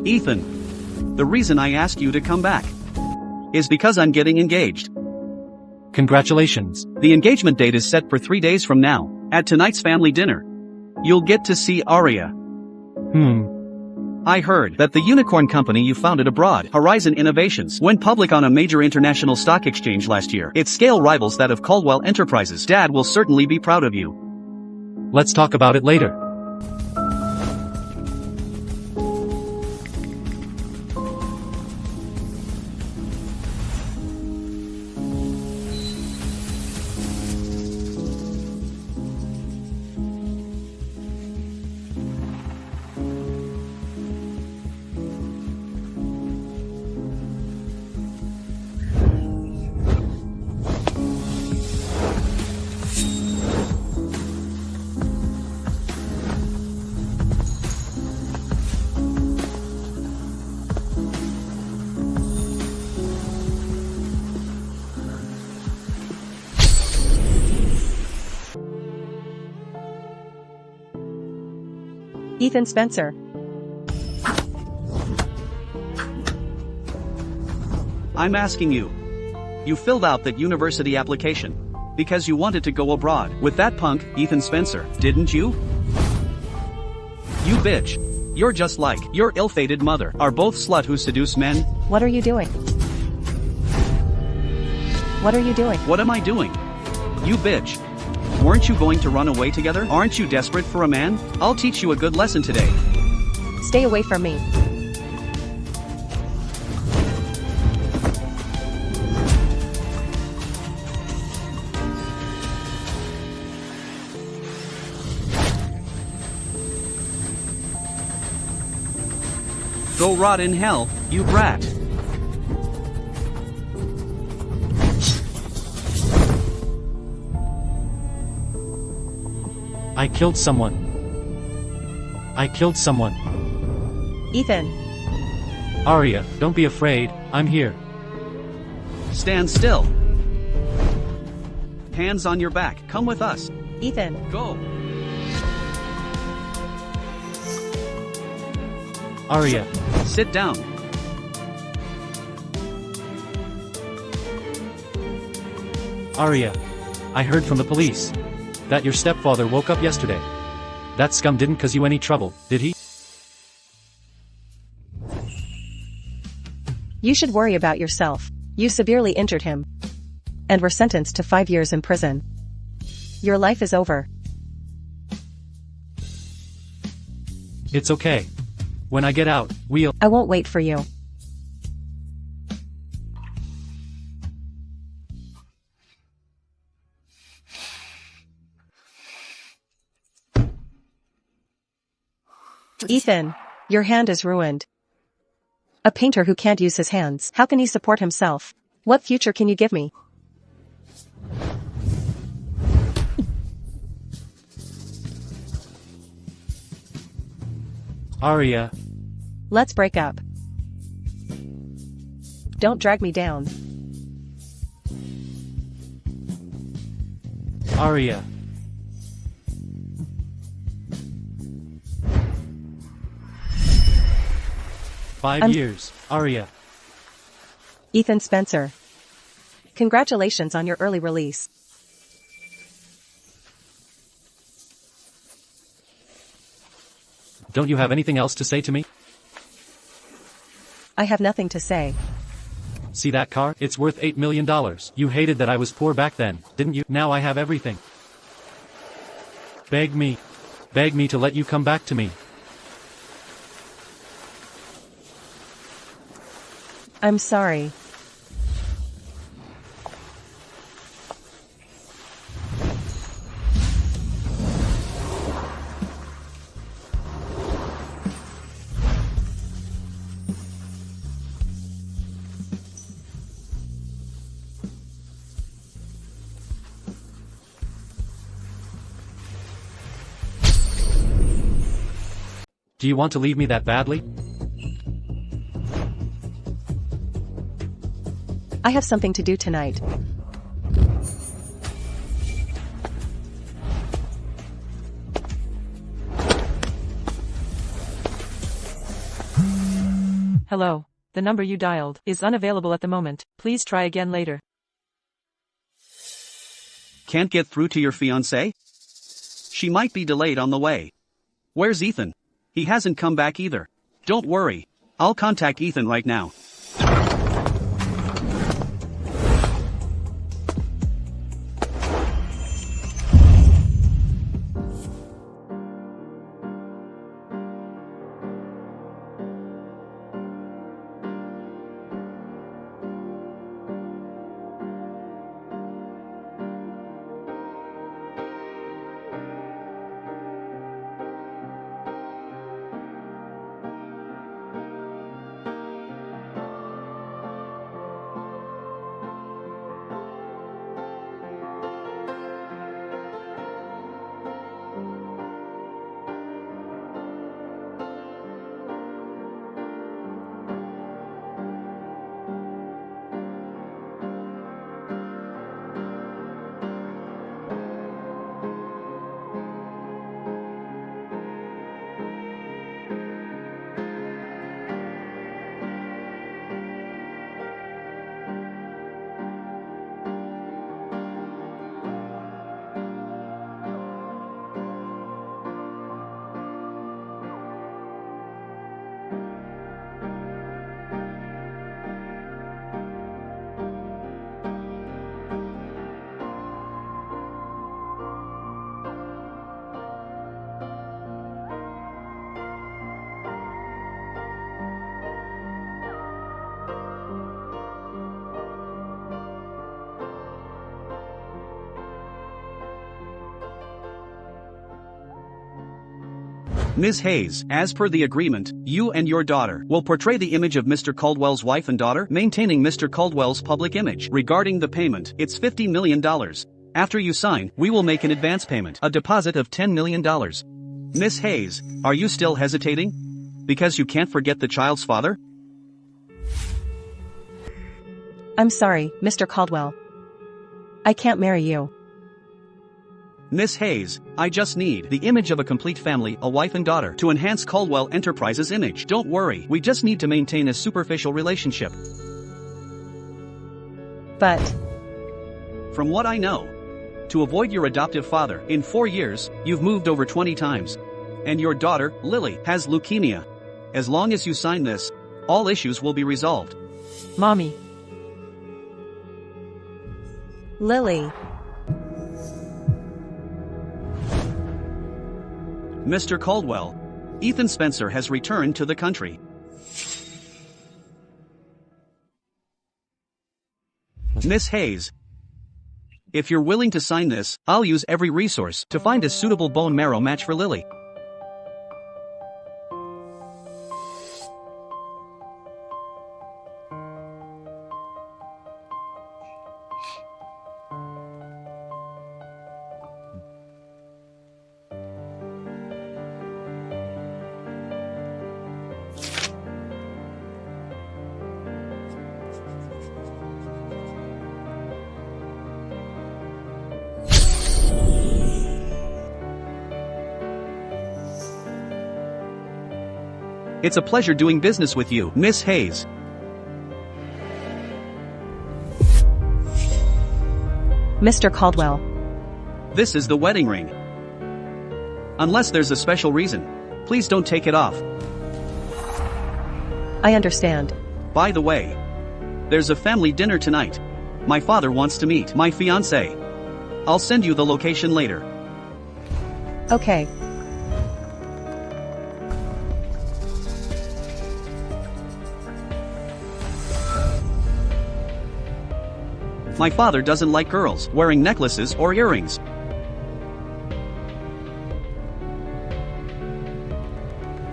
Ethan, the reason I asked you to come back is because I'm getting engaged. Congratulations. The engagement date is set for 3 days from now, at tonight's family dinner. You'll get to see Aria. Hmm. I heard that the unicorn company you founded abroad, Horizon Innovations, went public on a major international stock exchange last year. Its scale rivals that of Caldwell Enterprises. Dad will certainly be proud of you. Let's talk about it later. Ethan Spencer. I'm asking you. You filled out that university application because you wanted to go abroad with that punk, Ethan Spencer, didn't you? You bitch. You're just like your ill-fated mother. Are both slut who seduce men? What are you doing? What are you doing? What am I doing? You bitch. Weren't you going to run away together? Aren't you desperate for a man? I'll teach you a good lesson today. Stay away from me. Go rot in hell, you brat. I killed someone. I killed someone. Ethan. Aria, don't be afraid, I'm here. Stand still. Hands on your back, come with us. Ethan. Go. Aria. Sit down. Aria. I heard from the police that your stepfather woke up yesterday. That scum didn't cause you any trouble, did he? You should worry about yourself. You severely injured him and were sentenced to 5 years in prison. Your life is over. It's okay. When I get out, we'll— I won't wait for you. Ethan, your hand is ruined. A painter who can't use his hands, how can he support himself? What future can you give me? Aria. Let's break up. Don't drag me down. Aria. Five years, Aria. Ethan Spencer. Congratulations on your early release. Don't you have anything else to say to me? I have nothing to say. See that car? It's worth $8 million. You hated that I was poor back then, didn't you? Now I have everything. Beg me. Beg me to let you come back to me. I'm sorry. Do you want to leave me that badly? I have something to do tonight. Hello. The number you dialed is unavailable at the moment. Please try again later. Can't get through to your fiancé? She might be delayed on the way. Where's Ethan? He hasn't come back either. Don't worry. I'll contact Ethan right now. Ms. Hayes, as per the agreement, you and your daughter will portray the image of Mr. Caldwell's wife and daughter, maintaining Mr. Caldwell's public image. Regarding the payment, it's $50 million. After you sign, we will make an advance payment, a deposit of $10 million. Miss Hayes, are you still hesitating? Because you can't forget the child's father? I'm sorry, Mr. Caldwell. I can't marry you. Miss Hayes, I just need the image of a complete family, a wife and daughter, to enhance Caldwell Enterprises' image. Don't worry, we just need to maintain a superficial relationship. But From what I know, to avoid your adoptive father, in 4 years, you've moved over 20 times. And your daughter, Lily, has leukemia. As long as you sign this, all issues will be resolved. Mommy. Lily, Mr. Caldwell, Ethan Spencer has returned to the country. Miss Hayes, if you're willing to sign this, I'll use every resource to find a suitable bone marrow match for Lily. It's a pleasure doing business with you, Miss Hayes. Mr. Caldwell. This is the wedding ring. Unless there's a special reason, please don't take it off. I understand. By the way, there's a family dinner tonight. My father wants to meet my fiancé. I'll send you the location later. Okay. My father doesn't like girls wearing necklaces or earrings.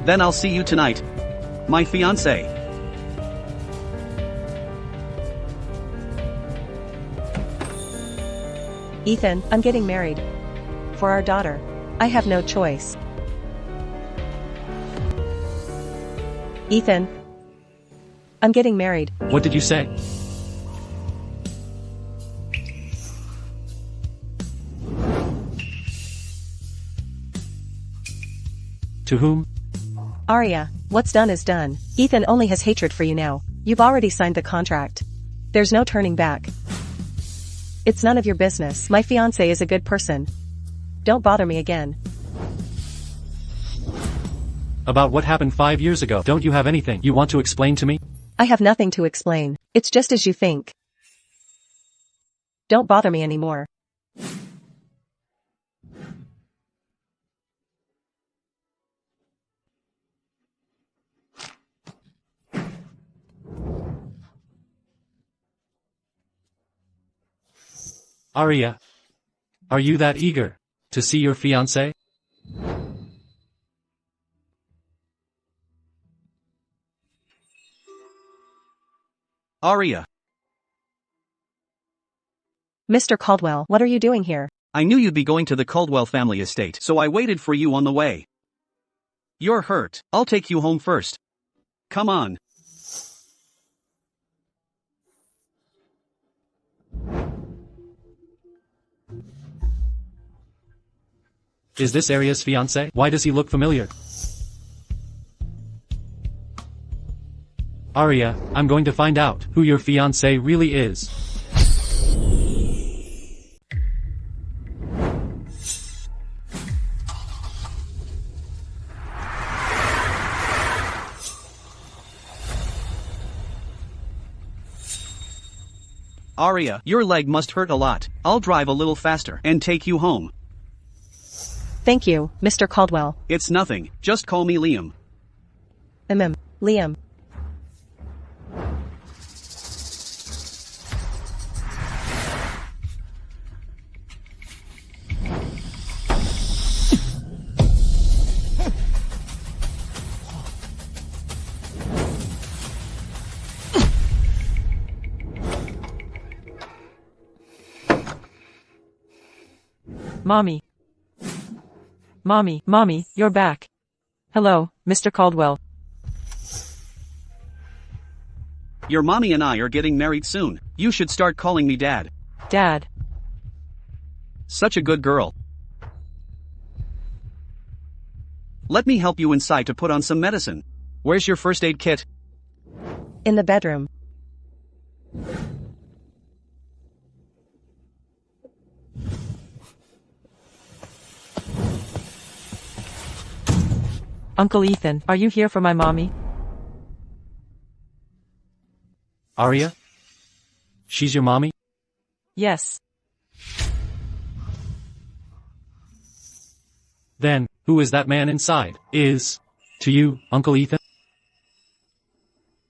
Then I'll see you tonight, my fiancé. Ethan, I'm getting married. For our daughter. I have no choice. Ethan. I'm getting married. What did you say? To whom? Arya, what's done is done. Ethan only has hatred for you now. You've already signed the contract. There's no turning back. It's none of your business. My fiancé is a good person. Don't bother me again. About what happened 5 years ago, don't you have anything you want to explain to me? I have nothing to explain. It's just as you think. Don't bother me anymore. Arya, are you that eager to see your fiancé? Arya, Mr. Caldwell, what are you doing here? I knew you'd be going to the Caldwell family estate, so I waited for you on the way. You're hurt. I'll take you home first. Come on. Is this Arya's fiancé? Why does he look familiar? Arya, I'm going to find out who your fiancé really is. Arya, your leg must hurt a lot. I'll drive a little faster and take you home. Thank you, Mr. Caldwell. It's nothing, just call me Liam. Liam. Mommy, you're back. Hello, Mr. Caldwell. Your mommy and I are getting married soon. You should start calling me Dad. Dad. Such a good girl. Let me help you inside to put on some medicine. Where's your first aid kit? In the bedroom. Uncle Ethan, are you here for my mommy? Arya? She's your mommy? Yes. Then, who is that man inside? To you, Uncle Ethan?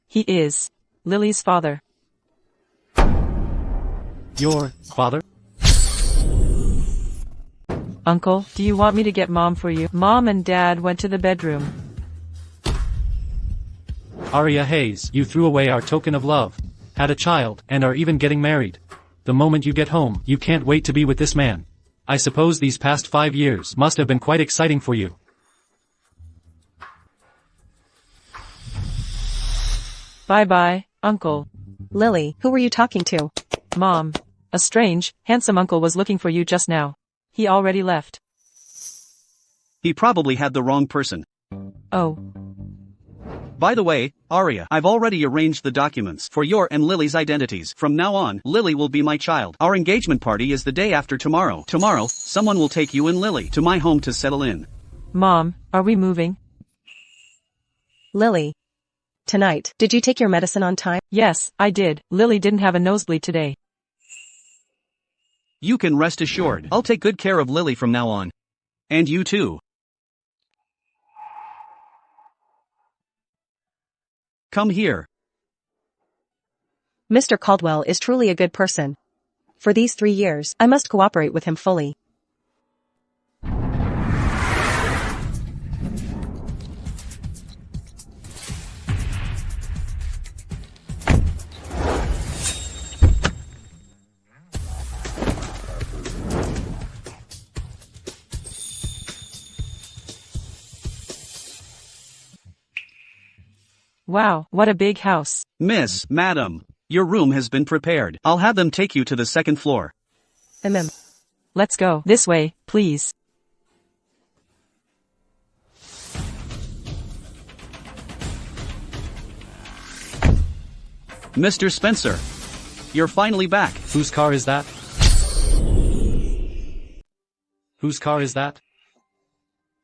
He is Lily's father. Your father? Uncle, do you want me to get Mom for you? Mom and Dad went to the bedroom. Arya Hayes, you threw away our token of love, had a child, and are even getting married. The moment you get home, you can't wait to be with this man. I suppose these past 5 years must have been quite exciting for you. Bye-bye, Uncle. Lily, who were you talking to? Mom. A strange, handsome uncle was looking for you just now. He already left. He probably had the wrong person. Oh. By the way, Arya, I've already arranged the documents for your and Lily's identities. From now on, Lily will be my child. Our engagement party is the day after tomorrow. Tomorrow, someone will take you and Lily to my home to settle in. Mom, are we moving? Lily. Tonight, did you take your medicine on time? Yes, I did. Lily didn't have a nosebleed today. You can rest assured. I'll take good care of Lily from now on. And you too. Come here. Mr. Caldwell is truly a good person. For these 3 years, I must cooperate with him fully. Wow, what a big house. Madam, your room has been prepared. I'll have them take you to the second floor. Let's go. This way, please. Mr. Spencer. You're finally back. Whose car is that? Whose car is that?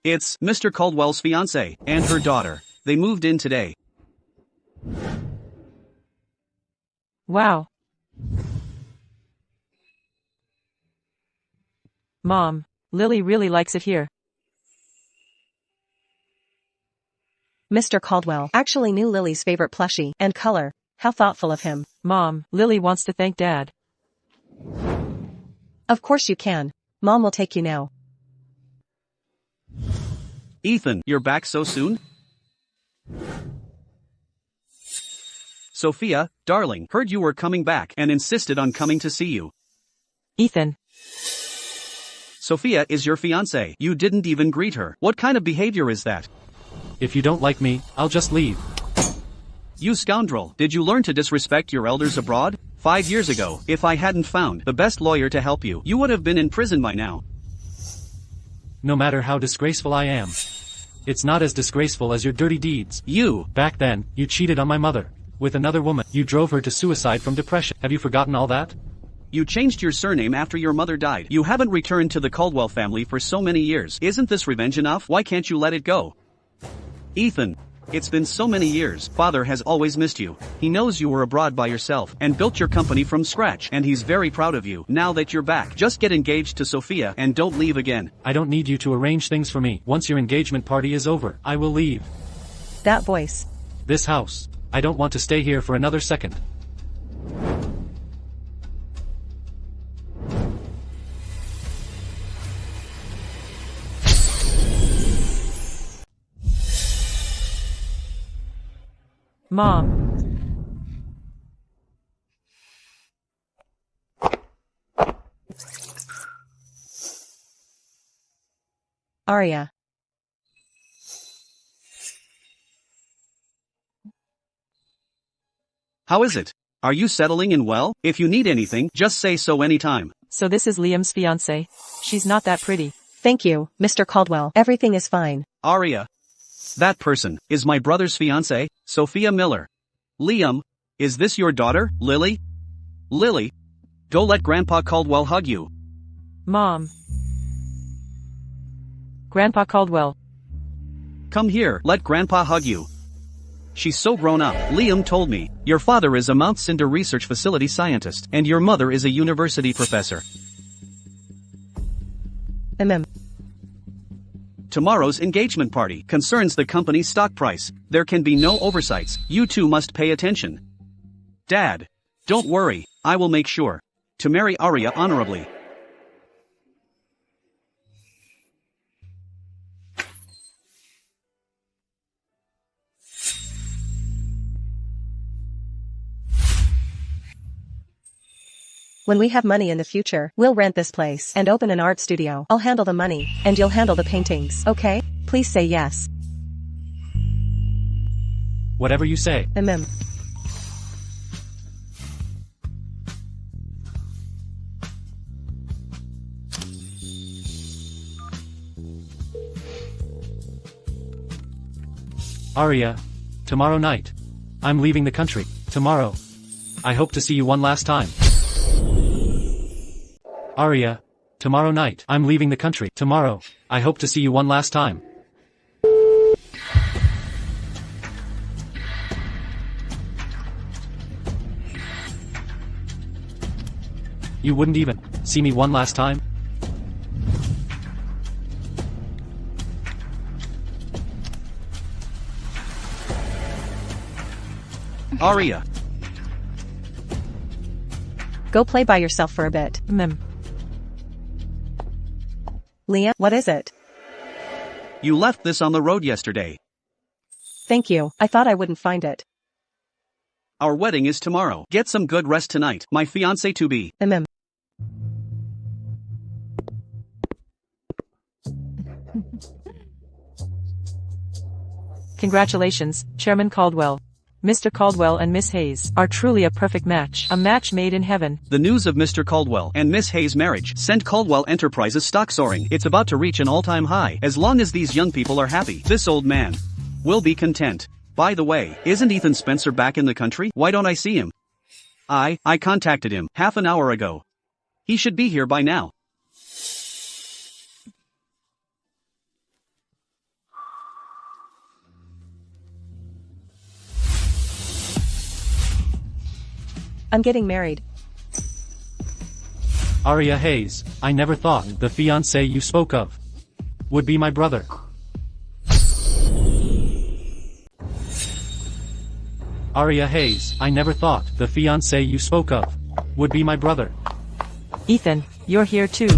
It's Mr. Caldwell's fiancée and her daughter. They moved in today. Wow. Mom, Lily really likes it here. Mr. Caldwell actually knew Lily's favorite plushie and color. How thoughtful of him. Mom, Lily wants to thank Dad. Of course you can. Mom will take you now. Ethan, you're back so soon? Sophia, darling, heard you were coming back and insisted on coming to see you. Ethan. Sophia is your fiancée. You didn't even greet her. What kind of behavior is that? If you don't like me, I'll just leave. You scoundrel, did you learn to disrespect your elders abroad? 5 years ago, if I hadn't found the best lawyer to help you, you would have been in prison by now. No matter how disgraceful I am, it's not as disgraceful as your dirty deeds. Back then, you cheated on my mother. With another woman, you drove her to suicide from depression. Have you forgotten all that? You changed your surname after your mother died. You haven't returned to the Caldwell family for so many years. Isn't this revenge enough? Why can't you let it go? Ethan, it's been so many years. Father has always missed you. He knows you were abroad by yourself and built your company from scratch, and he's very proud of you. Now that you're back, just get engaged to Sophia and don't leave again. I don't need you to arrange things for me. Once your engagement party is over, I will leave. That voice. This house. I don't want to stay here for another second. Mom. Arya. How is it? Are you settling in well? If you need anything, just say so anytime. So this is Liam's fiancée. She's not that pretty. Thank you, Mr. Caldwell. Everything is fine. Arya. That person is my brother's fiancée, Sophia Miller. Liam, is this your daughter, Lily? Lily, go let Grandpa Caldwell hug you. Mom. Grandpa Caldwell. Come here, let Grandpa hug you. She's so grown up. Liam told me, your father is a Mount Cinder research facility scientist, and your mother is a university professor. Tomorrow's engagement party concerns the company's stock price. There can be no oversights. You two must pay attention. Dad, don't worry, I will make sure to marry Arya honorably. When we have money in the future, we'll rent this place and open an art studio. I'll handle the money, and you'll handle the paintings, okay? Please say yes. Whatever you say. Arya, tomorrow night. I'm leaving the country. Tomorrow. I hope to see you one last time. Arya, tomorrow night. I'm leaving the country. Tomorrow. I hope to see you one last time. You wouldn't even see me one last time? Arya. Go play by yourself for a bit. Liam, what is it? You left this on the road yesterday. Thank you. I thought I wouldn't find it. Our wedding is tomorrow. Get some good rest tonight, my fiancé-to-be. Congratulations, Chairman Caldwell. Mr. Caldwell and Miss Hayes are truly a perfect match. A match made in heaven. The news of Mr. Caldwell and Miss Hayes' marriage sent Caldwell Enterprises stock soaring. It's about to reach an all-time high. As long as these young people are happy, this old man will be content. By the way, isn't Ethan Spencer back in the country? Why don't I see him? I contacted him half an hour ago. He should be here by now. I'm getting married. Aria Hayes, I never thought the fiancé you spoke of would be my brother. Aria Hayes, I never thought the fiancé you spoke of would be my brother. Ethan, you're here too.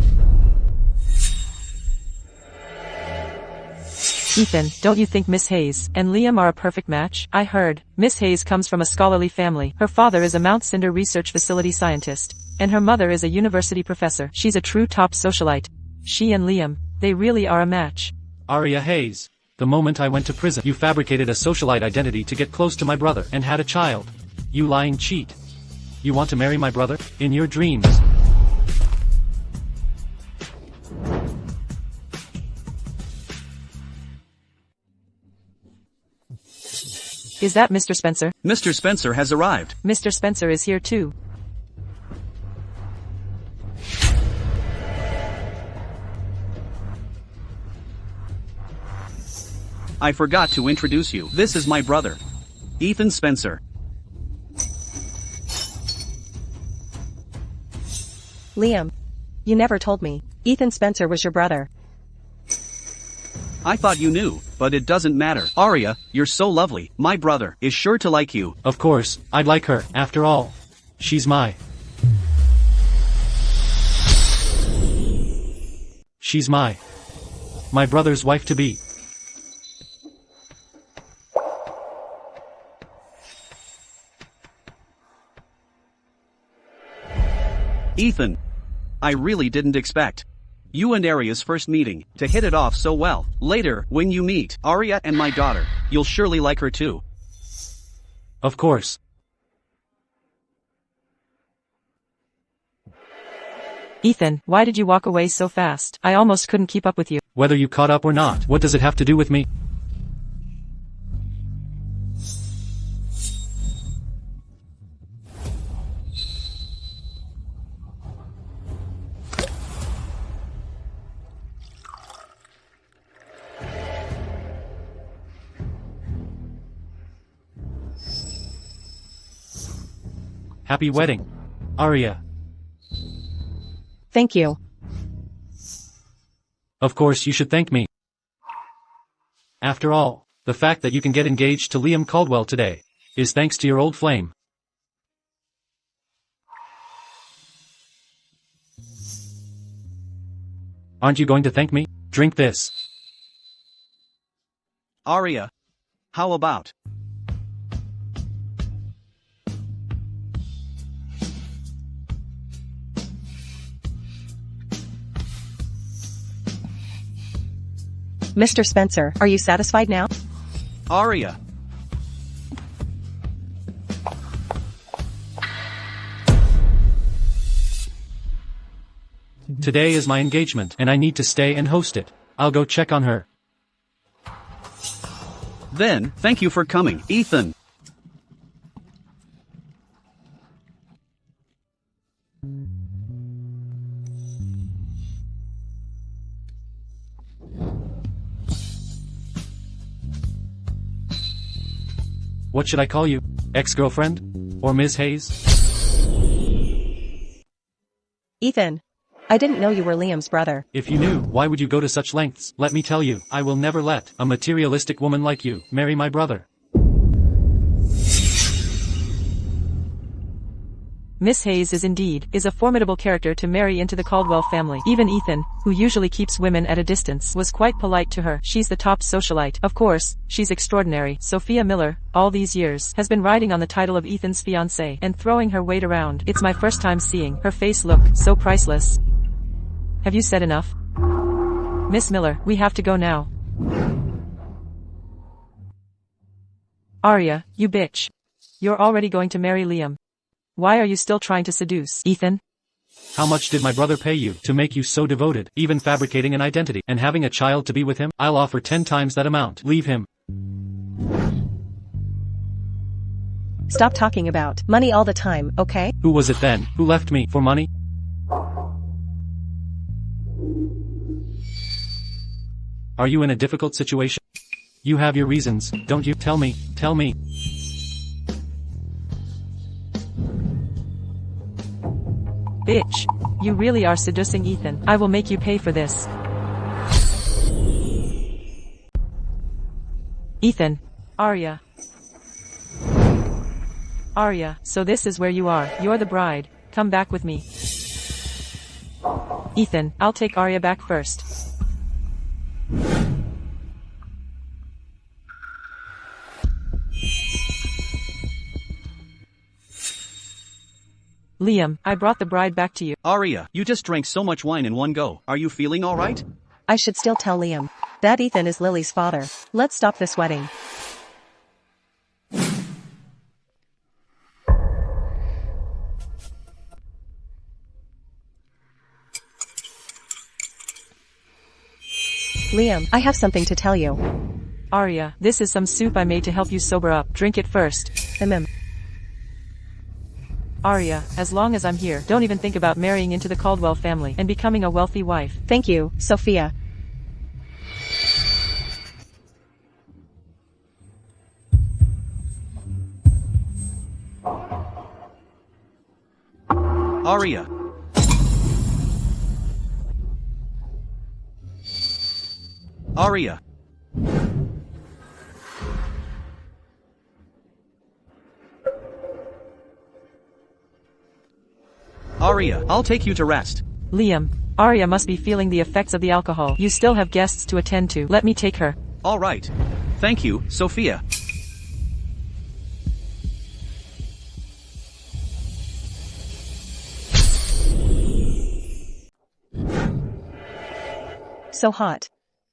Ethan, don't you think Miss Hayes and Liam are a perfect match? I heard, Miss Hayes comes from a scholarly family. Her father is a Mount Cinder research facility scientist, and her mother is a university professor. She's a true top socialite. She and Liam, they really are a match. Aria Hayes, the moment I went to prison, you fabricated a socialite identity to get close to my brother and had a child. You lying cheat. You want to marry my brother? In your dreams. Is that Mr. Spencer? Mr. Spencer has arrived. Mr. Spencer is here too. I forgot to introduce you. This is my brother, Ethan Spencer. Liam. You never told me. Ethan Spencer was your brother. I thought you knew, but it doesn't matter. Aria, you're so lovely. My brother is sure to like you. Of course, I'd like her. After all, she's my brother's wife-to-be. Ethan, I really didn't expect you and Aria's first meeting to hit it off so well. Later, when you meet Aria and my daughter, you'll surely like her too. Of course. Ethan, why did you walk away so fast? I almost couldn't keep up with you. Whether you caught up or not, what does it have to do with me? Happy wedding, Aria. Thank you. Of course you should thank me. After all, the fact that you can get engaged to Liam Caldwell today is thanks to your old flame. Aren't you going to thank me? Drink this. Aria, how about? Mr. Spencer, are you satisfied now? Aria. Today is my engagement, and I need to stay and host it. I'll go check on her. Then, thank you for coming, Ethan. What should I call you? Ex-girlfriend? Or Ms. Hayes? Ethan. I didn't know you were Liam's brother. If you knew, why would you go to such lengths? Let me tell you, I will never let a materialistic woman like you marry my brother. Miss Hayes is a formidable character to marry into the Caldwell family. Even Ethan, who usually keeps women at a distance, was quite polite to her. She's the top socialite. Of course, she's extraordinary. Sophia Miller, all these years, has been riding on the title of Ethan's fiancée and throwing her weight around. It's my first time seeing her face look so priceless. Have you said enough? Miss Miller, we have to go now. Aria, you bitch. You're already going to marry Liam. Why are you still trying to seduce Ethan? How much did my brother pay you to make you so devoted, even fabricating an identity and having a child to be with him? I'll offer 10 times that amount. Leave him. Stop talking about money all the time, okay? Who was it then, who left me for money? Are you in a difficult situation? You have your reasons, don't you? Tell me, tell me. Bitch. You really are seducing Ethan. I will make you pay for this. Ethan. Arya. Arya, so this is where you are. You're the bride. Come back with me. Ethan, I'll take Arya back first. Liam, I brought the bride back to you. Arya, you just drank so much wine in one go. Are you feeling alright? I should still tell Liam that Ethan is Lily's father. Let's stop this wedding. Liam, I have something to tell you. Arya, this is some soup I made to help you sober up. Drink it first. Arya, as long as I'm here, don't even think about marrying into the Caldwell family and becoming a wealthy wife. Thank you, Sophia. Arya. Arya. Arya, I'll take you to rest. Liam, Arya must be feeling the effects of the alcohol. You still have guests to attend to. Let me take her. All right. Thank you, Sophia. So hot.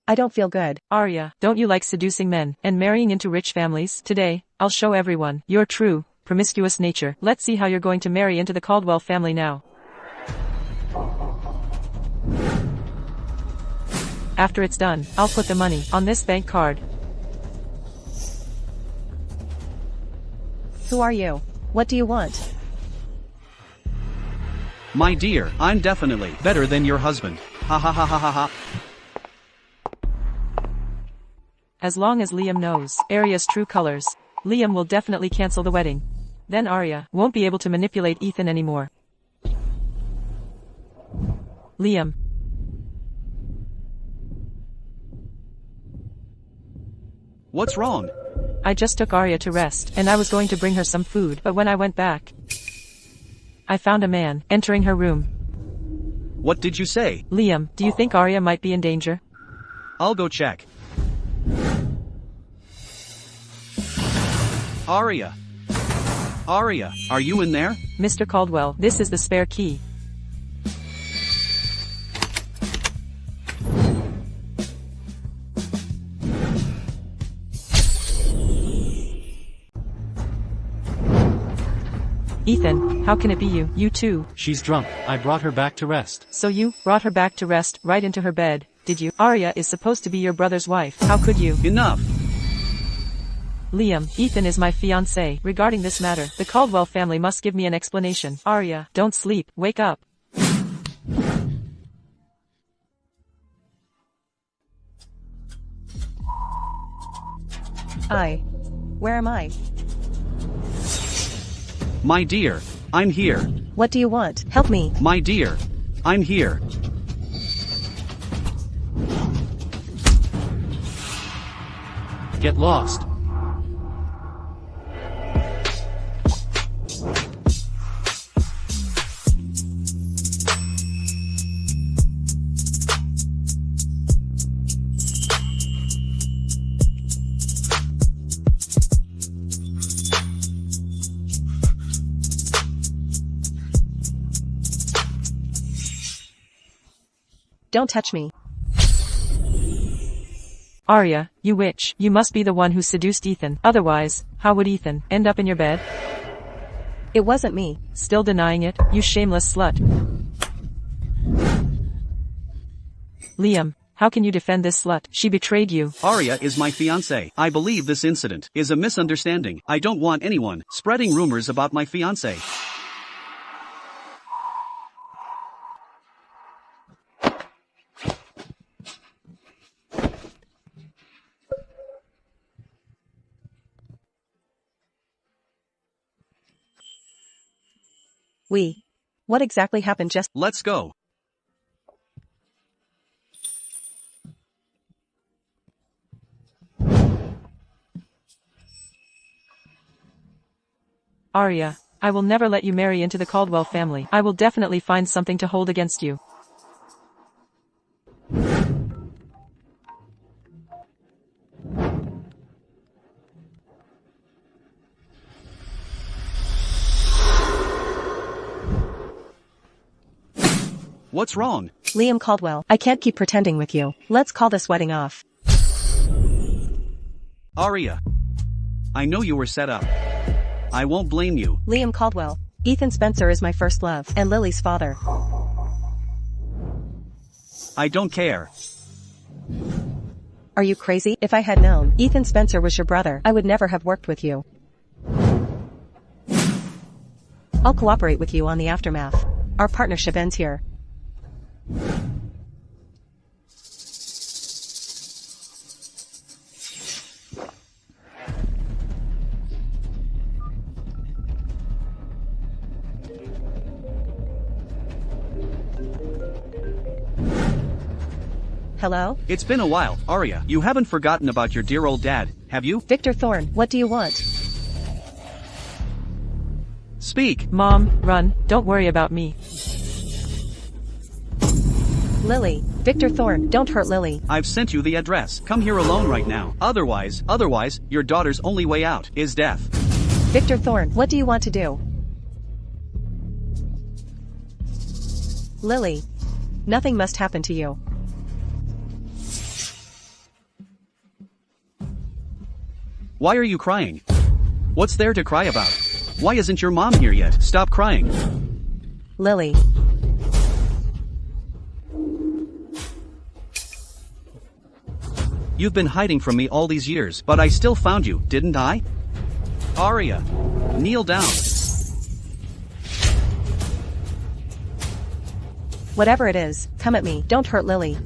I don't feel good. Arya, don't you like seducing men and marrying into rich families? Today, I'll show everyone your true, promiscuous nature. Let's see how you're going to marry into the Caldwell family now. After it's done, I'll put the money on this bank card. Who are you? What do you want? My dear, I'm definitely better than your husband. Ha ha ha ha ha ha. As long as Liam knows Arya's true colors, Liam will definitely cancel the wedding. Then Arya won't be able to manipulate Ethan anymore. Liam. What's wrong? I just took Arya to rest, and I was going to bring her some food, but when I went back, I found a man entering her room. What did you say? Liam, do you think Arya might be in danger? I'll go check. Arya. Arya, are you in there? Mr. Caldwell, this is the spare key. Ethan, how can it be you? You too. She's drunk. I brought her back to rest. So you brought her back to rest right into her bed, did you? Arya is supposed to be your brother's wife. How could you? Enough. Liam, Ethan is my fiancé. Regarding this matter, the Caldwell family must give me an explanation. Arya, don't sleep. Wake up. Where am I? My dear, I'm here. What do you want? Help me. My dear, I'm here. Get lost. Don't touch me. Arya, you witch, you must be the one who seduced Ethan. Otherwise, how would Ethan end up in your bed? It wasn't me. Still denying it, you shameless slut. Liam, How can you defend this slut? She betrayed you. Arya is my fiancé. I believe this incident is a misunderstanding. I don't want anyone spreading rumors about my fiancé. What exactly happened just— Let's go. Arya, I will never let you marry into the Caldwell family. I will definitely find something to hold against you. What's wrong? Liam Caldwell, I can't keep pretending with you. Let's call this wedding off. Arya. I know you were set up. I won't blame you. Liam Caldwell, Ethan Spencer is my first love, and Lily's father. I don't care. Are you crazy? If I had known Ethan Spencer was your brother, I would never have worked with you. I'll cooperate with you on the aftermath. Our partnership ends here. Hello? It's been a while, Arya. You haven't forgotten about your dear old dad, have you? Victor Thorne, what do you want? Speak. Mom, run, don't worry about me. Lily. Victor Thorne, don't hurt Lily. I've sent you the address. Come here alone right now. Otherwise, your daughter's only way out is death. Victor Thorne, what do you want to do? Lily. Nothing must happen to you. Why are you crying? What's there to cry about? Why isn't your mom here yet? Stop crying. Lily. You've been hiding from me all these years, but I still found you, didn't I? Arya. Kneel down. Whatever it is, come at me. Don't hurt Lily.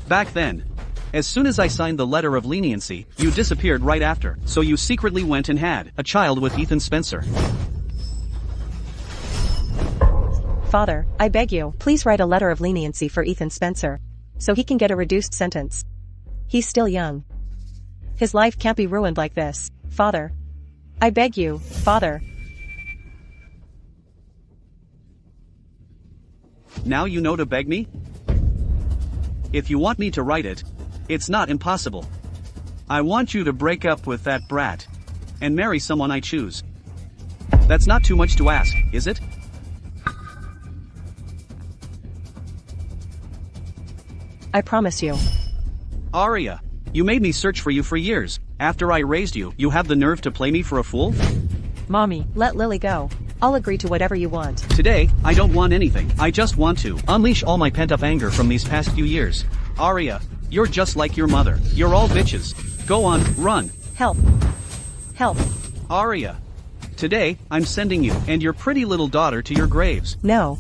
Back then, as soon as I signed the letter of leniency, you disappeared right after, so you secretly went and had a child with Ethan Spencer. Father, I beg you, please write a letter of leniency for Ethan Spencer, so he can get a reduced sentence. He's still young. His life can't be ruined like this. Father. I beg you, Father. Now you know to beg me? If you want me to write it, it's not impossible. I want you to break up with that brat and marry someone I choose. That's not too much to ask, is it? I promise you. Arya, you made me search for you for years. After I raised you, you have the nerve to play me for a fool? Mommy, Let Lily go. I'll agree to whatever you want. Today, I don't want anything. I just want to unleash all my pent-up anger from these past few years. Arya, you're just like your mother. You're all bitches. Go on, run. Help. Help. Arya. Today, I'm sending you and your pretty little daughter to your graves. No.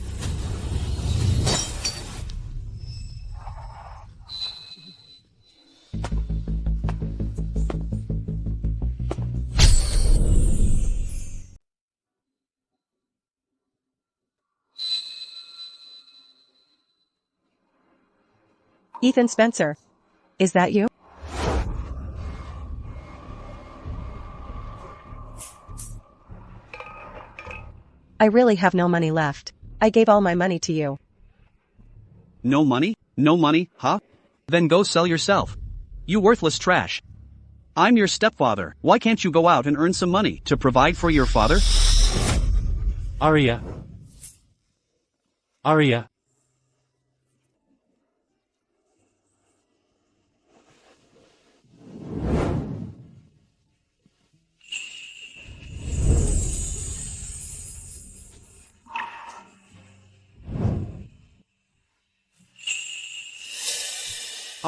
Ethan Spencer. Is that you? I really have no money left. I gave all my money to you. No money? No money, huh? Then go sell yourself. You worthless trash. I'm your stepfather. Why can't you go out and earn some money to provide for your father? Arya. Arya.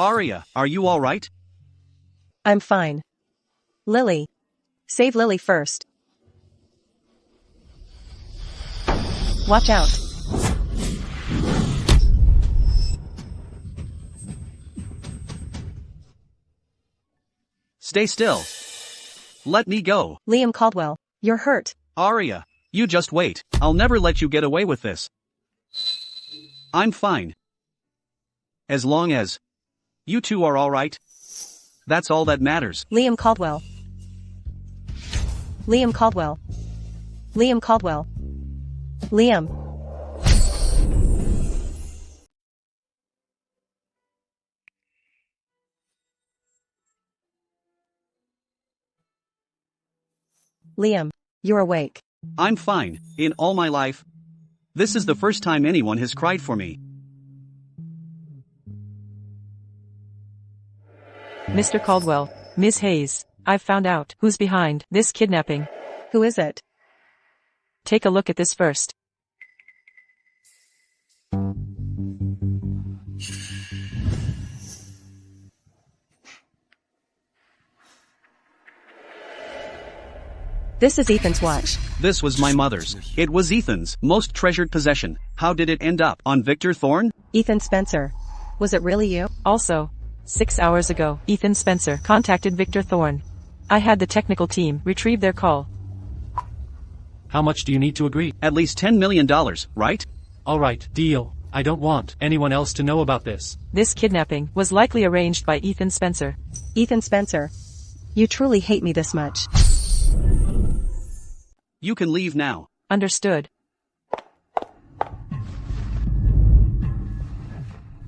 Aria, are you alright? I'm fine. Lily. Save Lily first. Watch out. Stay still. Let me go. Liam Caldwell, you're hurt. Aria, you just wait. I'll never let you get away with this. I'm fine. As long as you two are alright. That's all that matters. Liam Caldwell. Liam Caldwell. Liam Caldwell. Liam. Liam, you're awake. I'm fine. In all my life, this is the first time anyone has cried for me. Mr. Caldwell, Ms. Hayes, I've found out who's behind this kidnapping. Who is it? Take a look at this first. This is Ethan's watch. This was my mother's. It was Ethan's most treasured possession. How did it end up on Victor Thorne? Ethan Spencer. Was it really you? Also, 6 hours ago, Ethan Spencer contacted Victor Thorne. I had the technical team retrieve their call. How much do you need to agree? At least $10 million, right? Alright, deal. I don't want anyone else to know about this. This kidnapping was likely arranged by Ethan Spencer. Ethan Spencer. You truly hate me this much. You can leave now. Understood.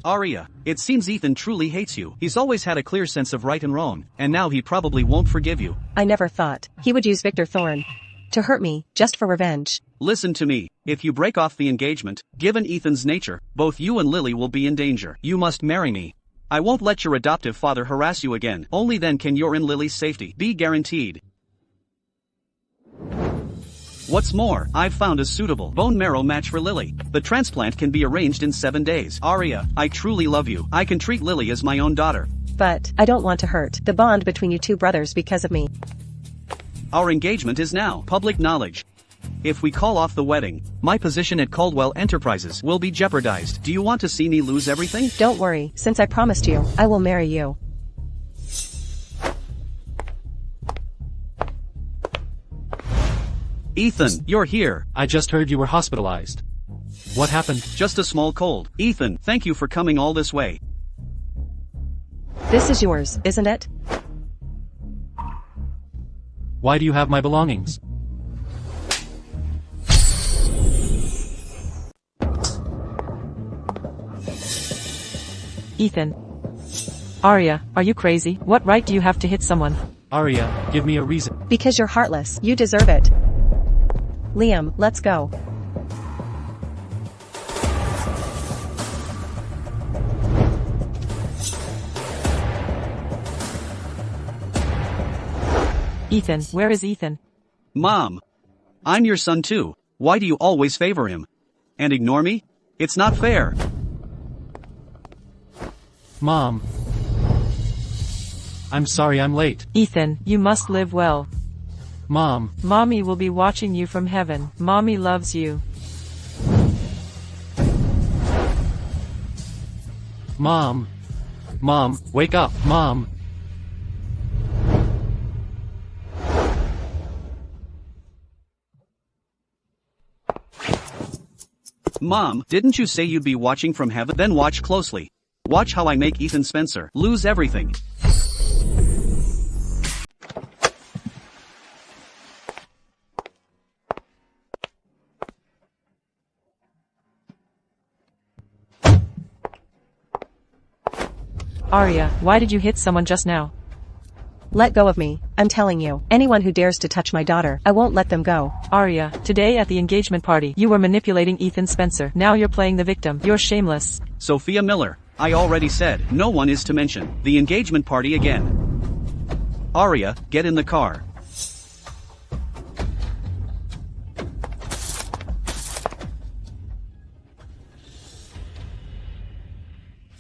Aria, it seems Ethan truly hates you. He's always had a clear sense of right and wrong, and now he probably won't forgive you. I never thought he would use Victor Thorne to hurt me just for revenge. Listen to me. If you break off the engagement, given Ethan's nature, both you and Lily will be in danger. You must marry me. I won't let your adoptive father harass you again. Only then can your and Lily's safety be guaranteed. What's more, I've found a suitable bone marrow match for Lily. The transplant can be arranged in 7 days. Aria, I truly love you. I can treat Lily as my own daughter. But I don't want to hurt the bond between you two brothers because of me. Our engagement is now public knowledge. If we call off the wedding, my position at Caldwell Enterprises will be jeopardized. Do you want to see me lose everything? Don't worry, since I promised you, I will marry you. Ethan, you're here. I just heard you were hospitalized. What happened? Just a small cold. Ethan, thank you for coming all this way. This is yours, isn't it? Why do you have my belongings? Ethan. Aria, are you crazy? What right do you have to hit someone? Aria, give me a reason. Because you're heartless. You deserve it. Liam, let's go. Ethan, where is Ethan? Mom. I'm your son too. Why do you always favor him? And ignore me? It's not fair. Mom. I'm sorry I'm late. Ethan, you must live well. Mom. Mommy will be watching you from heaven. Mommy loves you. Mom. Mom, wake up, Mom. Mom, didn't you say you'd be watching from heaven? Then watch closely. Watch how I make Ethan Spencer lose everything. Aria, why did you hit someone just now? Let go of me, I'm telling you. Anyone who dares to touch my daughter, I won't let them go. Aria, today at the engagement party, you were manipulating Ethan Spencer. Now you're playing the victim. You're shameless. Sophia Miller, I already said, no one is to mention the engagement party again. Aria, get in the car.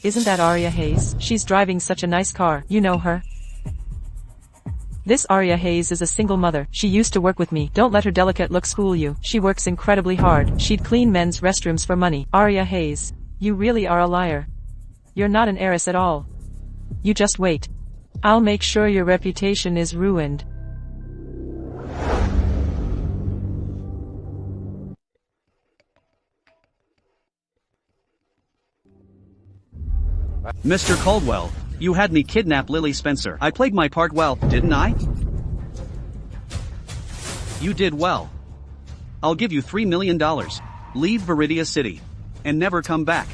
Isn't that Aria Hayes? She's driving such a nice car. You know her? This Aria Hayes is a single mother. She used to work with me. Don't let her delicate looks fool you. She works incredibly hard. She'd clean men's restrooms for money. Aria Hayes. You really are a liar. You're not an heiress at all. You just wait. I'll make sure your reputation is ruined. Mr. Caldwell, you had me kidnap Lily Spencer. I played my part well, didn't I? You did well. I'll give you $3 million. Leave Viridia City. And never come back.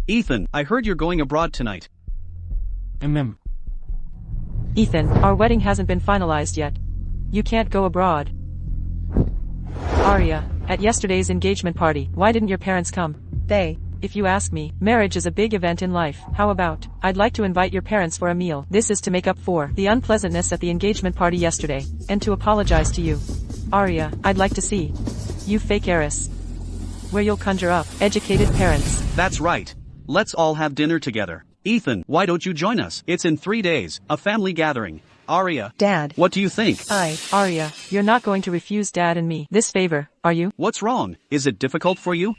Ethan, I heard you're going abroad tonight. Ethan, our wedding hasn't been finalized yet. You can't go abroad. Aria, at yesterday's engagement party, why didn't your parents come? If you ask me, marriage is a big event in life. How about, I'd like to invite your parents for a meal. This is to make up for the unpleasantness at the engagement party yesterday, and to apologize to you. Aria, I'd like to see you fake heiress, where you'll conjure up educated parents. That's right. Let's all have dinner together. Ethan, why don't you join us? It's in 3 days, a family gathering. Aria. Dad. What do you think? Aria, you're not going to refuse Dad and me this favor, are you? What's wrong? Is it difficult for you?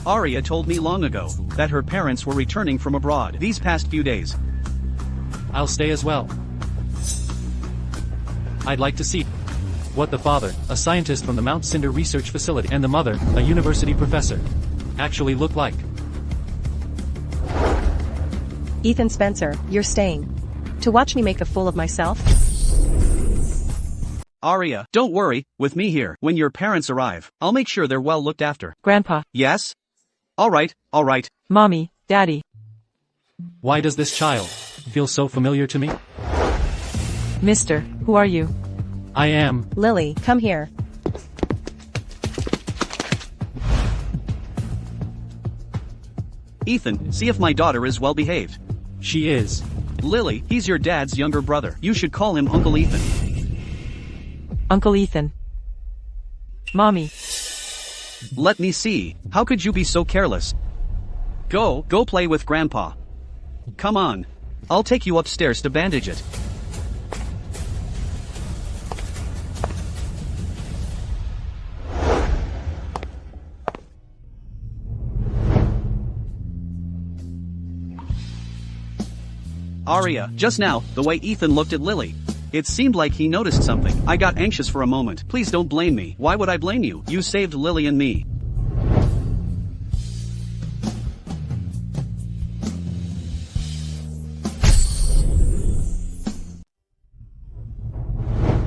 Aria told me long ago that her parents were returning from abroad these past few days. I'll stay as well. I'd like to see what the father, a scientist from the Mount Cinder Research Facility, and the mother, a university professor, actually look like. Ethan Spencer, you're staying. To watch me make a fool of myself? Aria, don't worry, with me here. When your parents arrive, I'll make sure they're well looked after. Grandpa. Yes? Alright. Mommy, Daddy. Why does this child feel so familiar to me? Mister, who are you? I am. Lily, come here. Ethan, see if my daughter is well behaved. She is. Lily, he's your dad's younger brother. You should call him Uncle Ethan. Uncle Ethan. Mommy. Let me see. How could you be so careless? Go play with Grandpa. Come on. I'll take you upstairs to bandage it. Aria, just now, the way Ethan looked at Lily. It seemed like he noticed something. I got anxious for a moment. Please don't blame me. Why would I blame you? You saved Lily and me.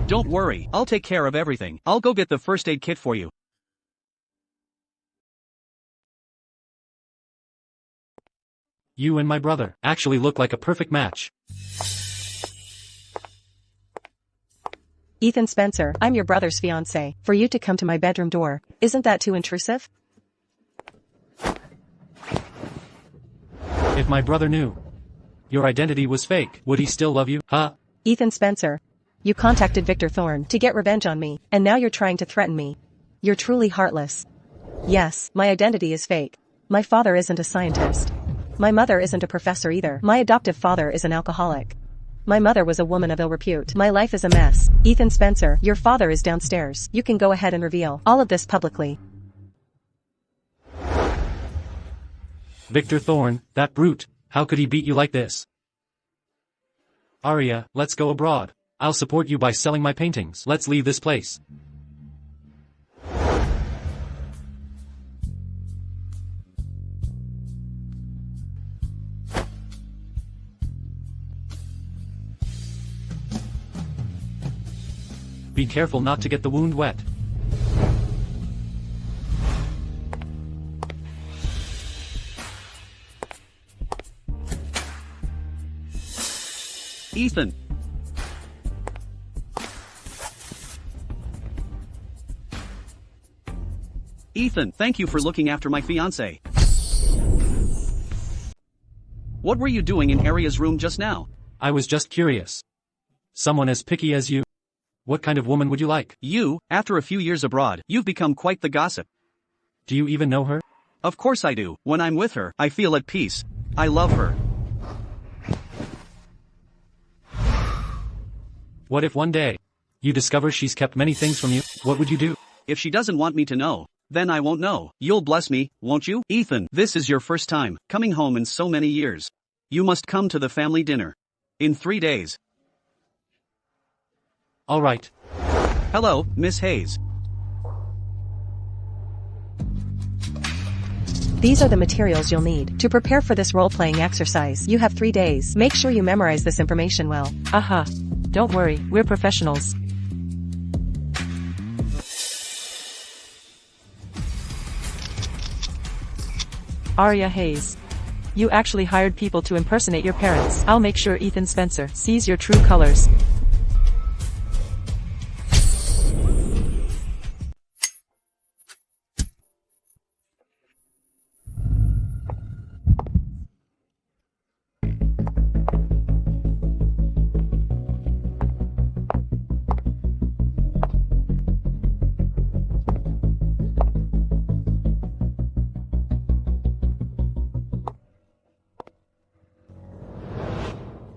Don't worry, I'll take care of everything. I'll go get the first aid kit for you. You and my brother actually look like a perfect match. Ethan Spencer, I'm your brother's fiancé. For you to come to my bedroom door, isn't that too intrusive? If my brother knew your identity was fake, would he still love you? Huh? Ethan Spencer. You contacted Victor Thorne to get revenge on me, and now you're trying to threaten me. You're truly heartless. Yes, my identity is fake. My father isn't a scientist. My mother isn't a professor either. My adoptive father is an alcoholic. My mother was a woman of ill repute. My life is a mess. Ethan Spencer, your father is downstairs. You can go ahead and reveal all of this publicly. Victor Thorne, that brute, how could he beat you like this? Aria, let's go abroad. I'll support you by selling my paintings. Let's leave this place. Be careful not to get the wound wet. Ethan. Ethan, thank you for looking after my fiancé. What were you doing in Aria's room just now? I was just curious. Someone as picky as you. What kind of woman would you like? You, after a few years abroad, you've become quite the gossip. Do you even know her? Of course I do. When I'm with her, I feel at peace. I love her. What if one day you discover she's kept many things from you? What would you do? If she doesn't want me to know, then I won't know. You'll bless me, won't you? Ethan, this is your first time coming home in so many years. You must come to the family dinner. In 3 days. All right. Hello, Miss Hayes. These are the materials you'll need to prepare for this role-playing exercise. You have 3 days. Make sure you memorize this information well. Aha. Don't worry, we're professionals. Aria Hayes. You actually hired people to impersonate your parents. I'll make sure Ethan Spencer sees your true colors.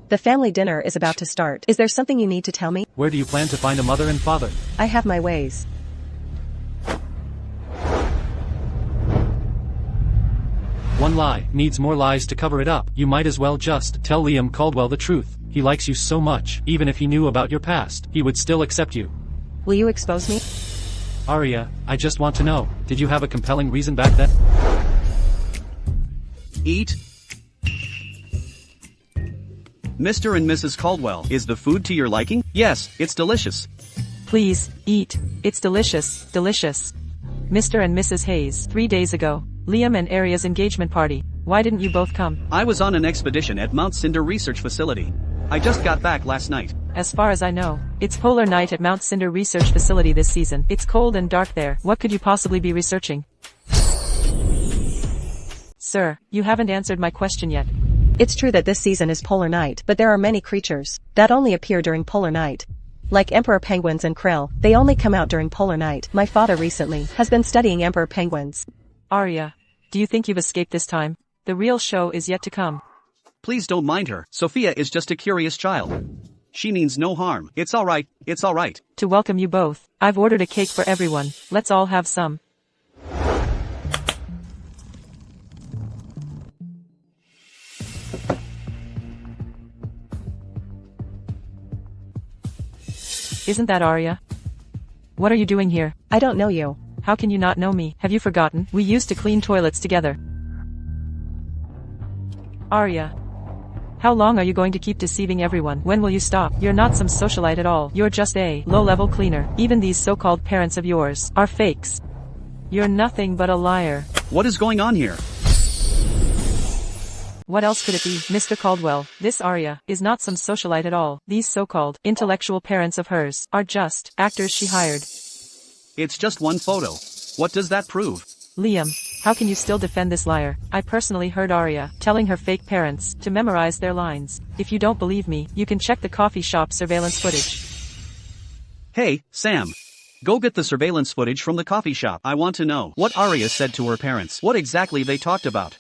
The family dinner is about to start. Is there something you need to tell me? Where do you plan to find a mother and father? I have my ways. One lie needs more lies to cover it up. You might as well just tell Liam Caldwell the truth. He likes you so much. Even if he knew about your past, he would still accept you. Will you expose me? Aria, I just want to know, did you have a compelling reason back then? Eat. Mr. and Mrs. Caldwell, is the food to your liking? Yes, it's delicious. Please, eat. It's delicious, delicious. Mr. and Mrs. Hayes. 3 days ago, Liam and Aria's engagement party. Why didn't you both come? I was on an expedition at Mount Cinder Research Facility. I just got back last night. As far as I know, it's polar night at Mount Cinder Research Facility this season. It's cold and dark there. What could you possibly be researching? Sir, you haven't answered my question yet. It's true that this season is polar night, but there are many creatures that only appear during polar night. Like emperor penguins and krill, they only come out during polar night. My father recently has been studying emperor penguins. Aria, do you think you've escaped this time? The real show is yet to come. Please don't mind her. Sophia is just a curious child. She means no harm. It's alright, it's alright. To welcome you both, I've ordered a cake for everyone. Let's all have some. Isn't that Aria? What are you doing here? I don't know you. How can you not know me? Have you forgotten? We used to clean toilets together. Aria. How long are you going to keep deceiving everyone? When will you stop? You're not some socialite at all. You're just a low-level cleaner. Even these so-called parents of yours are fakes. You're nothing but a liar. What is going on here? What else could it be, Mr. Caldwell? This Aria is not some socialite at all. These so-called intellectual parents of hers are just actors she hired. It's just one photo. What does that prove? Liam, how can you still defend this liar? I personally heard Aria telling her fake parents to memorize their lines. If you don't believe me, you can check the coffee shop surveillance footage. Hey, Sam. Go get the surveillance footage from the coffee shop. I want to know what Aria said to her parents. What exactly they talked about.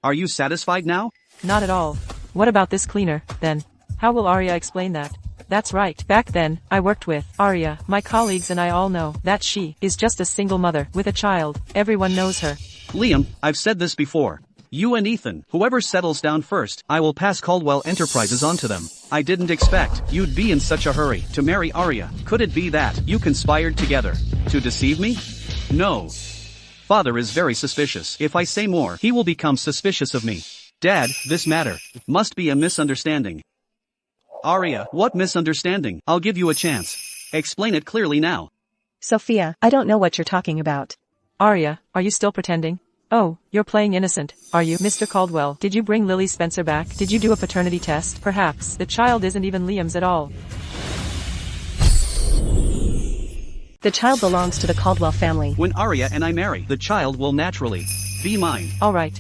Are you satisfied now? Not at all. What about this cleaner, then? How will Aria explain that? That's right. Back then, I worked with Aria. My colleagues and I all know that she is just a single mother with a child. Everyone knows her. Liam, I've said this before. You and Ethan, whoever settles down first, I will pass Caldwell Enterprises on to them. I didn't expect you'd be in such a hurry to marry Aria. Could it be that you conspired together to deceive me? No. Father is very suspicious. If I say more, he will become suspicious of me. Dad, this matter must be a misunderstanding. Aria, what misunderstanding? I'll give you a chance. Explain it clearly now. Sophia, I don't know what you're talking about. Aria, are you still pretending? Oh, you're playing innocent, are you? Mr. Caldwell, did you bring Lily Spencer back? Did you do a paternity test? Perhaps the child isn't even Liam's at all. The child belongs to the Caldwell family. When Aria and I marry, the child will naturally be mine. Alright.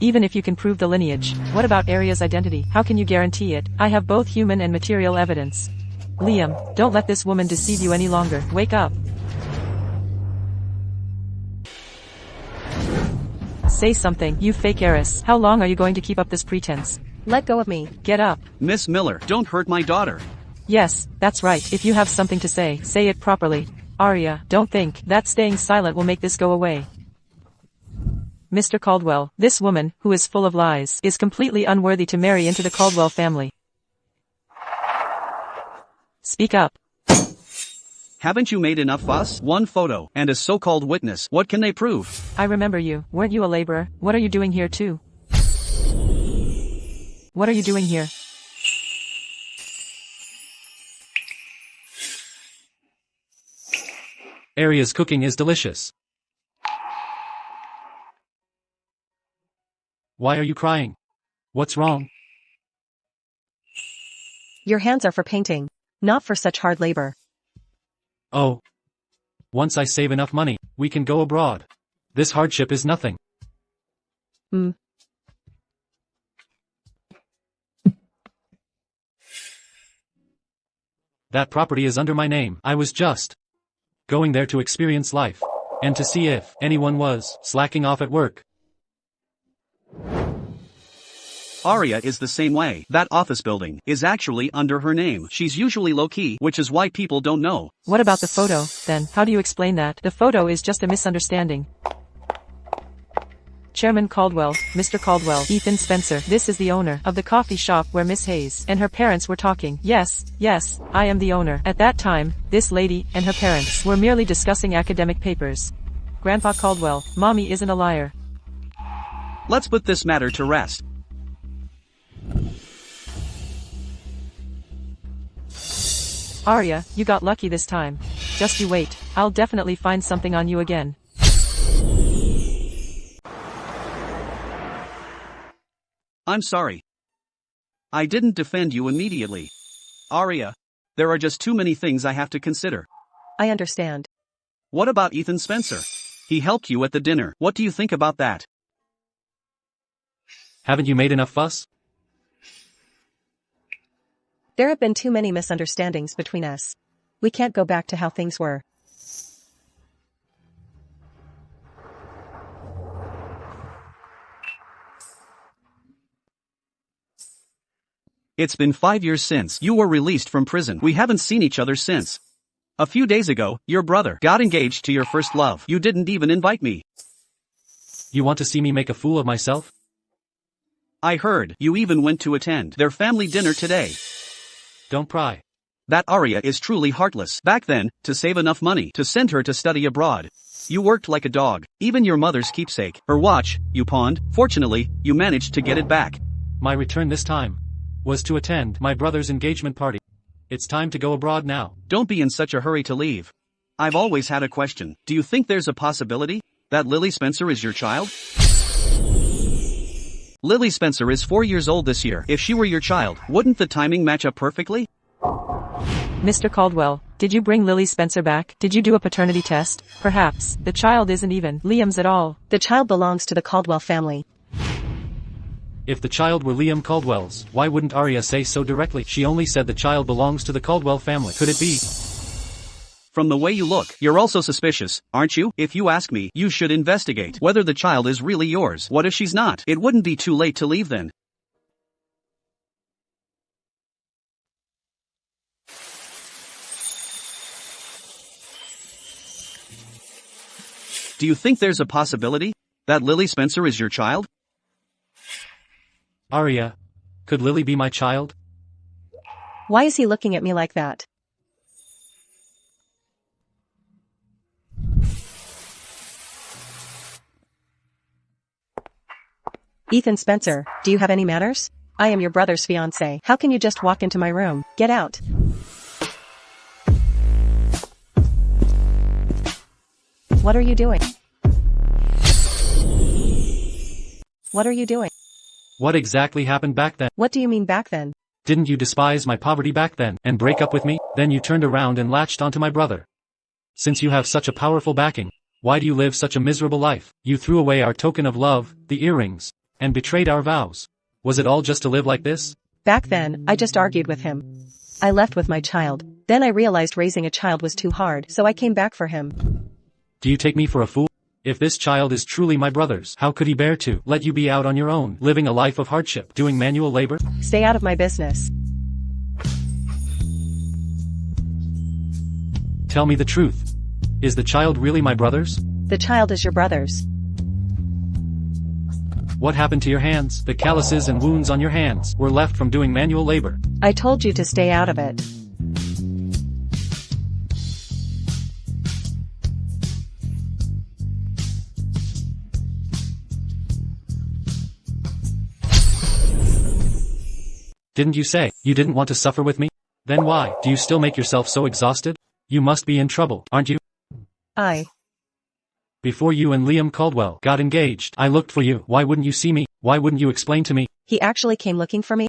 even if you can prove the lineage. What about Arya's identity? How can you guarantee it? I have both human and material evidence. Liam, don't let this woman deceive you any longer. Wake up. Say something, you fake heiress. How long are you going to keep up this pretense? Let go of me. Get up. Miss Miller, don't hurt my daughter. Yes, that's right. If you have something to say it properly. Arya, don't think that staying silent will make this go away. Mr. Caldwell, this woman, who is full of lies, is completely unworthy to marry into the Caldwell family. Speak up. Haven't you made enough fuss? One photo, and a so-called witness. What can they prove? I remember you. Weren't you a laborer? What are you doing here too? What are you doing here? Arya's cooking is delicious. Why are you crying? What's wrong? Your hands are for painting, not for such hard labor. Oh. Once I save enough money, we can go abroad. This hardship is nothing. That property is under my name. I was just going there to experience life, and to see if anyone was slacking off at work. Arya is the same way. That office building is actually under her name. She's usually low-key, which is why people don't know. What about the photo, then? How do you explain that? The photo is just a misunderstanding. Chairman Caldwell, Mr. Caldwell, Ethan Spencer. This is the owner of the coffee shop where Miss Hayes and her parents were talking. Yes, I am the owner. At that time, this lady and her parents were merely discussing academic papers. Grandpa Caldwell, Mommy isn't a liar. Let's put this matter to rest. Arya, you got lucky this time. Just you wait. I'll definitely find something on you again. I'm sorry. I didn't defend you immediately. Arya, there are just too many things I have to consider. I understand. What about Ethan Spencer? He helped you at the dinner. What do you think about that? Haven't you made enough fuss? There have been too many misunderstandings between us. We can't go back to how things were. It's been 5 years since you were released from prison. We haven't seen each other since. A few days ago, your brother got engaged to your first love. You didn't even invite me. You want to see me make a fool of myself? I heard you even went to attend their family dinner today. Don't pry. That Arya is truly heartless. Back then, to save enough money to send her to study abroad, you worked like a dog. Even your mother's keepsake, her watch, you pawned. Fortunately, you managed to get it back. My return this time was to attend my brother's engagement party. It's time to go abroad now. Don't be in such a hurry to leave. I've always had a question. Do you think there's a possibility that Lily Spencer is your child? Lily Spencer is 4 years old this year. If she were your child, wouldn't the timing match up perfectly? Mr. Caldwell, did you bring Lily Spencer back? Did you do a paternity test? Perhaps. The child isn't even Liam's at all. The child belongs to the Caldwell family. If the child were Liam Caldwell's, why wouldn't Arya say so directly? She only said the child belongs to the Caldwell family. Could it be? From the way you look, you're also suspicious, aren't you? If you ask me, you should investigate whether the child is really yours. What if she's not? It wouldn't be too late to leave then. Do you think there's a possibility that Lily Spencer is your child? Arya, could Lily be my child? Why is he looking at me like that? Ethan Spencer, do you have any manners? I am your brother's fiancé. How can you just walk into my room? Get out. What are you doing? What are you doing? What exactly happened back then? What do you mean back then? Didn't you despise my poverty back then, and break up with me? Then you turned around and latched onto my brother. Since you have such a powerful backing, why do you live such a miserable life? You threw away our token of love, the earrings. and betrayed our vows. Was it all just to live like this? Back then, I just argued with him. I left with my child. Then I realized raising a child was too hard, so I came back for him. Do you take me for a fool? If this child is truly my brother's, how could he bear to let you be out on your own, living a life of hardship, doing manual labor? Stay out of my business. Tell me the truth. Is the child really my brother's? The child is your brother's. What happened to your hands? The calluses and wounds on your hands were left from doing manual labor. I told you to stay out of it. Didn't you say you didn't want to suffer with me? Then why do you still make yourself so exhausted? You must be in trouble, aren't you? Before you and Liam Caldwell got engaged, I looked for you. Why wouldn't you see me? Why wouldn't you explain to me? He actually came looking for me?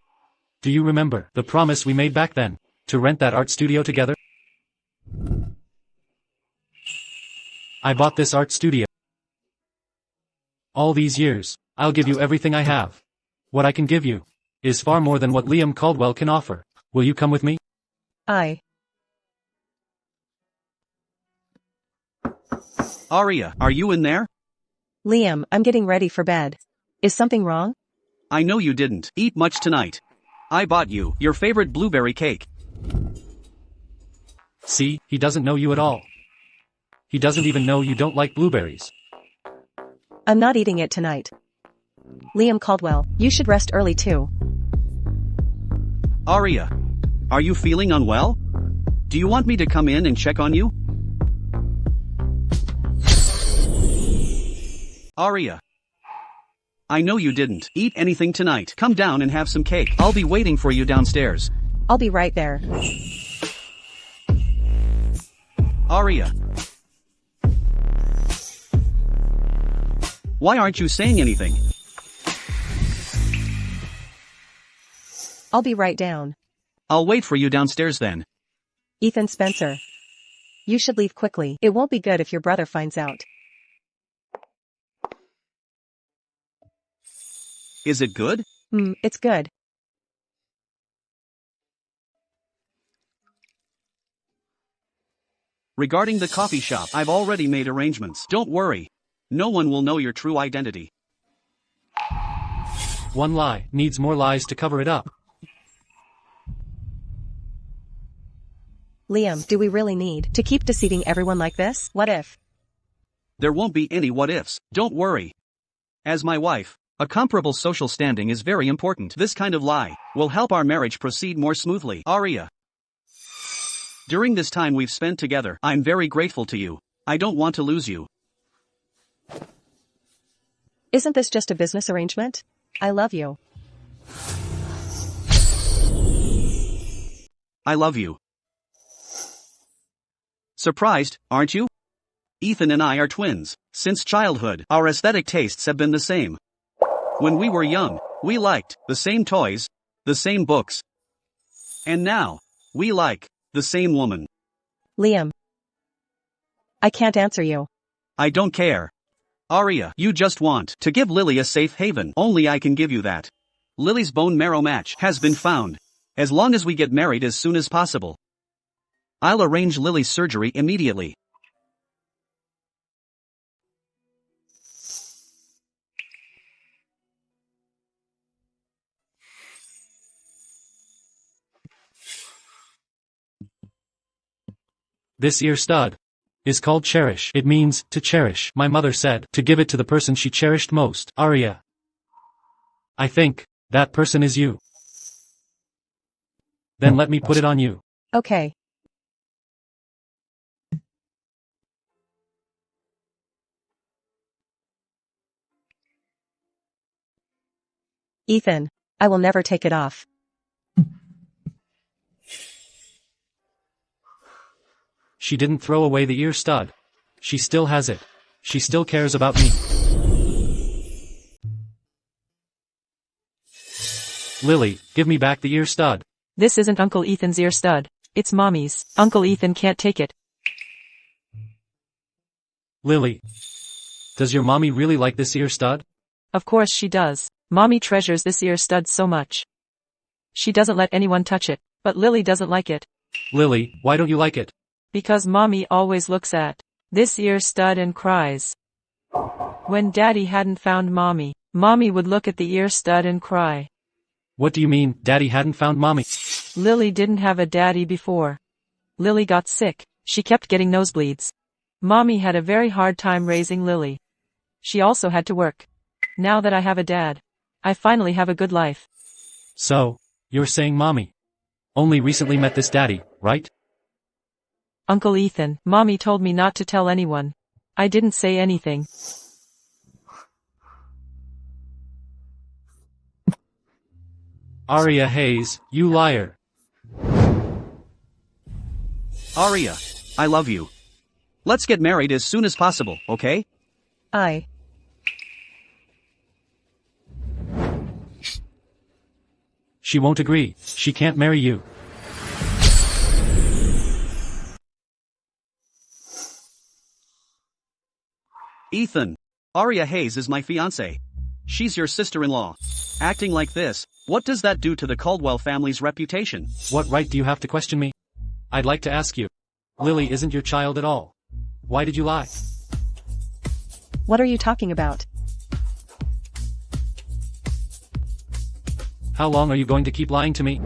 Do you remember the promise we made back then? To rent that art studio together? I bought this art studio. All these years, I'll give you everything I have. What I can give you is far more than what Liam Caldwell can offer. Will you come with me? Aria, are you in there? Liam, I'm getting ready for bed. Is something wrong? I know you didn't eat much tonight. I bought you your favorite blueberry cake. See, he doesn't know you at all. He doesn't even know you don't like blueberries. I'm not eating it tonight. Liam Caldwell, you should rest early too. Aria, are you feeling unwell? Do you want me to come in and check on you? Aria, I know you didn't eat anything tonight. Come down and have some cake. I'll be waiting for you downstairs. I'll be right there. Aria, why aren't you saying anything? I'll be right down. I'll wait for you downstairs then. Ethan Spencer. You should leave quickly. It won't be good if your brother finds out. Is it good? It's good. Regarding the coffee shop, I've already made arrangements. Don't worry. No one will know your true identity. One lie needs more lies to cover it up. Liam, do we really need to keep deceiving everyone like this? What if? There won't be any what-ifs. Don't worry. As my wife, a comparable social standing is very important. This kind of lie will help our marriage proceed more smoothly. Aria, during this time we've spent together, I'm very grateful to you. I don't want to lose you. Isn't this just a business arrangement? I love you. I love you. Surprised, aren't you? Ethan and I are twins. Since childhood, our aesthetic tastes have been the same. When we were young, we liked the same toys, the same books. And now, we like the same woman. Liam. I can't answer you. I don't care. Aria, you just want to give Lily a safe haven. Only I can give you that. Lily's bone marrow match has been found. As long as we get married as soon as possible, I'll arrange Lily's surgery immediately. This ear stud is called cherish. It means to cherish. My mother said to give it to the person she cherished most. Aria, I think that person is you. Then let me put it on you. Okay. Ethan, I will never take it off. She didn't throw away the ear stud. She still has it. She still cares about me. Lily, give me back the ear stud. This isn't Uncle Ethan's ear stud. It's Mommy's. Uncle Ethan can't take it. Lily, does your mommy really like this ear stud? Of course she does. Mommy treasures this ear stud so much. She doesn't let anyone touch it, but Lily doesn't like it. Lily, why don't you like it? Because Mommy always looks at this ear stud and cries. When Daddy hadn't found Mommy, Mommy would look at the ear stud and cry. What do you mean, Daddy hadn't found Mommy? Lily didn't have a daddy before. Lily got sick, she kept getting nosebleeds. Mommy had a very hard time raising Lily. She also had to work. Now that I have a dad, I finally have a good life. So, you're saying Mommy only recently met this daddy, right? Uncle Ethan, Mommy told me not to tell anyone. I didn't say anything. Aria Hayes, you liar. Aria, I love you. Let's get married as soon as possible, okay? She won't agree. She can't marry you. Ethan, Aria Hayes is my fiancée. She's your sister-in-law. Acting like this, what does that do to the Caldwell family's reputation? What right do you have to question me? I'd like to ask you. Lily isn't your child at all. Why did you lie? What are you talking about? How long are you going to keep lying to me?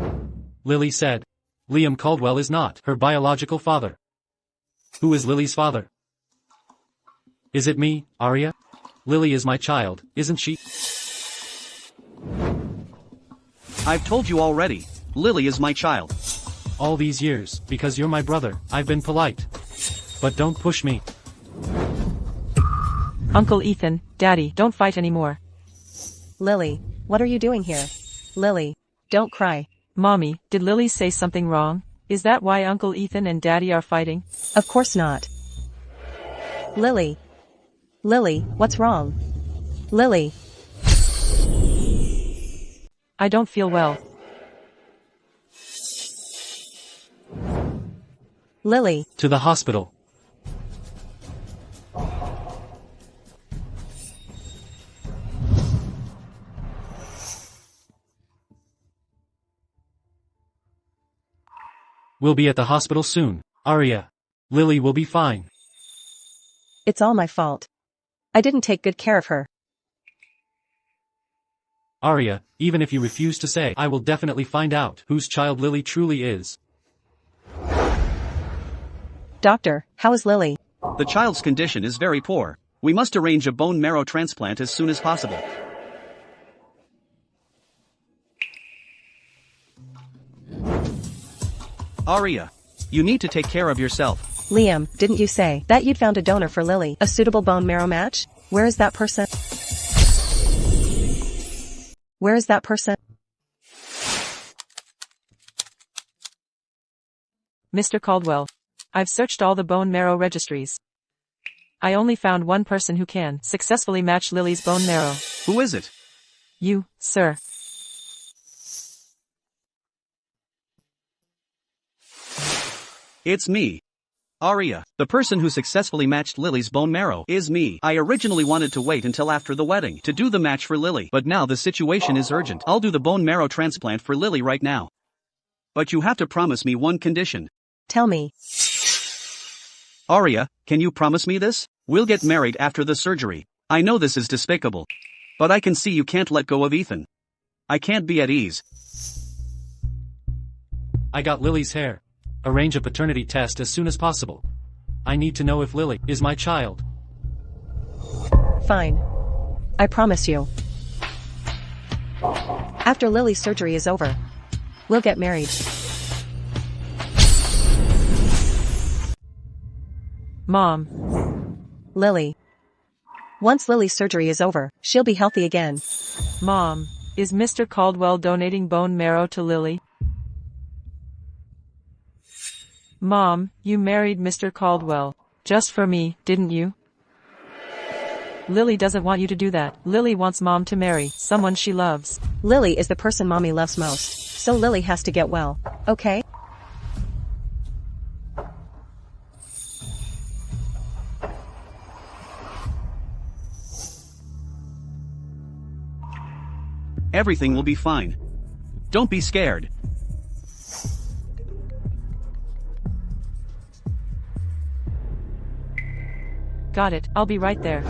Lily said. Liam Caldwell is not her biological father. Who is Lily's father? Is it me, Aria? Lily is my child, isn't she? I've told you already. Lily is my child. All these years, because you're my brother, I've been polite. But don't push me. Uncle Ethan, Daddy, don't fight anymore. Lily, what are you doing here? Lily, don't cry. Mommy, did Lily say something wrong? Is that why Uncle Ethan and Daddy are fighting? Of course not. Lily. Lily, what's wrong? Lily. I don't feel well. Lily. To the hospital. We'll be at the hospital soon, Aria. Lily will be fine. It's all my fault. I didn't take good care of her. Aria, even if you refuse to say, I will definitely find out whose child Lily truly is. Doctor, how is Lily? The child's condition is very poor. We must arrange a bone marrow transplant as soon as possible. Aria, you need to take care of yourself. Liam, didn't you say that you'd found a donor for Lily? A suitable bone marrow match? Where is that person? Where is that person? Mr. Caldwell. I've searched all the bone marrow registries. I only found one person who can successfully match Lily's bone marrow. Who is it? You, sir. It's me. Aria, the person who successfully matched Lily's bone marrow, is me. I originally wanted to wait until after the wedding to do the match for Lily, but now the situation is urgent. I'll do the bone marrow transplant for Lily right now. But you have to promise me one condition. Tell me. Aria, can you promise me this? We'll get married after the surgery. I know this is despicable. But I can see you can't let go of Ethan. I can't be at ease. I got Lily's hair. Arrange a paternity test as soon as possible. I need to know if Lily is my child. Fine. I promise you. After Lily's surgery is over, we'll get married. Mom. Lily. Once Lily's surgery is over, she'll be healthy again. Mom, is Mr. Caldwell donating bone marrow to Lily? Mom, you married Mr. Caldwell. Just for me, didn't you? Lily doesn't want you to do that. Lily wants Mom to marry someone she loves. Lily is the person Mommy loves most, so Lily has to get well, okay? Everything will be fine. Don't be scared. Got it, I'll be right there.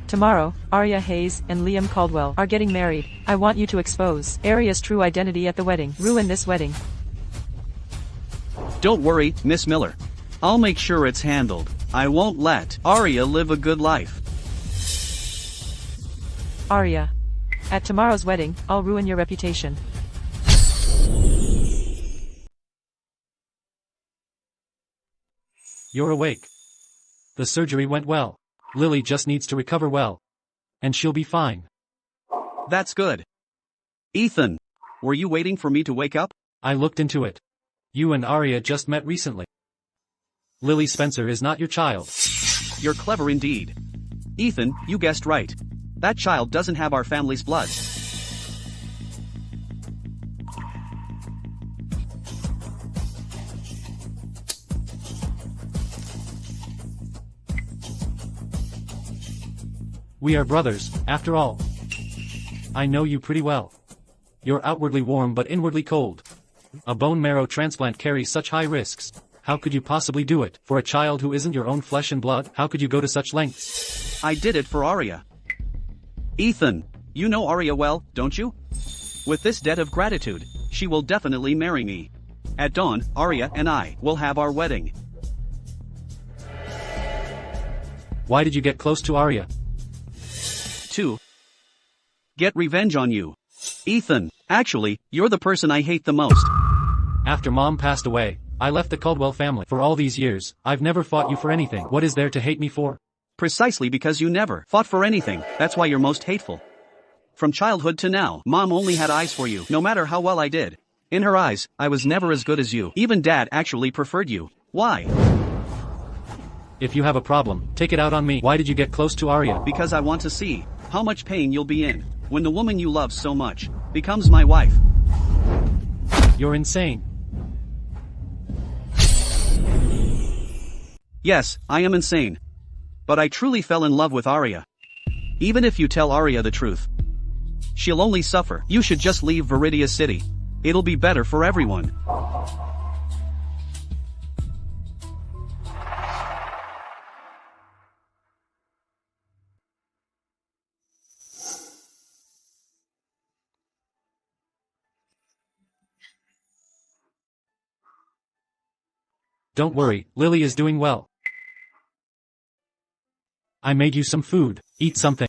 Tomorrow, Arya Hayes and Liam Caldwell are getting married. I want you to expose Arya's true identity at the wedding. Ruin this wedding. Don't worry, Miss Miller. I'll make sure it's handled. I won't let Arya live a good life. Arya. At tomorrow's wedding, I'll ruin your reputation. You're awake. The surgery went well. Lily just needs to recover well. And she'll be fine. That's good. Ethan, were you waiting for me to wake up? I looked into it. You and Arya just met recently. Lily Spencer is not your child. You're clever indeed. Ethan, you guessed right. That child doesn't have our family's blood. We are brothers, after all. I know you pretty well. You're outwardly warm but inwardly cold. A bone marrow transplant carries such high risks. How could you possibly do it? For a child who isn't your own flesh and blood, how could you go to such lengths? I did it for Arya. Ethan, you know Arya well, don't you? With this debt of gratitude, she will definitely marry me. At dawn, Arya and I will have our wedding. Why did you get close to Arya? 2. Get revenge on you. Ethan, actually, you're the person I hate the most. After Mom passed away, I left the Caldwell family. For all these years, I've never fought you for anything. What is there to hate me for? Precisely because you never fought for anything, that's why you're most hateful. From childhood to now, Mom only had eyes for you, no matter how well I did. In her eyes, I was never as good as you. Even Dad actually preferred you. Why? If you have a problem, take it out on me. Why did you get close to Arya? Because I want to see how much pain you'll be in when the woman you love so much becomes my wife. You're insane. Yes, I am insane. But I truly fell in love with Arya. Even if you tell Arya the truth, she'll only suffer. You should just leave Viridia City. It'll be better for everyone. Don't worry, Lily is doing well. I made you some food. Eat something.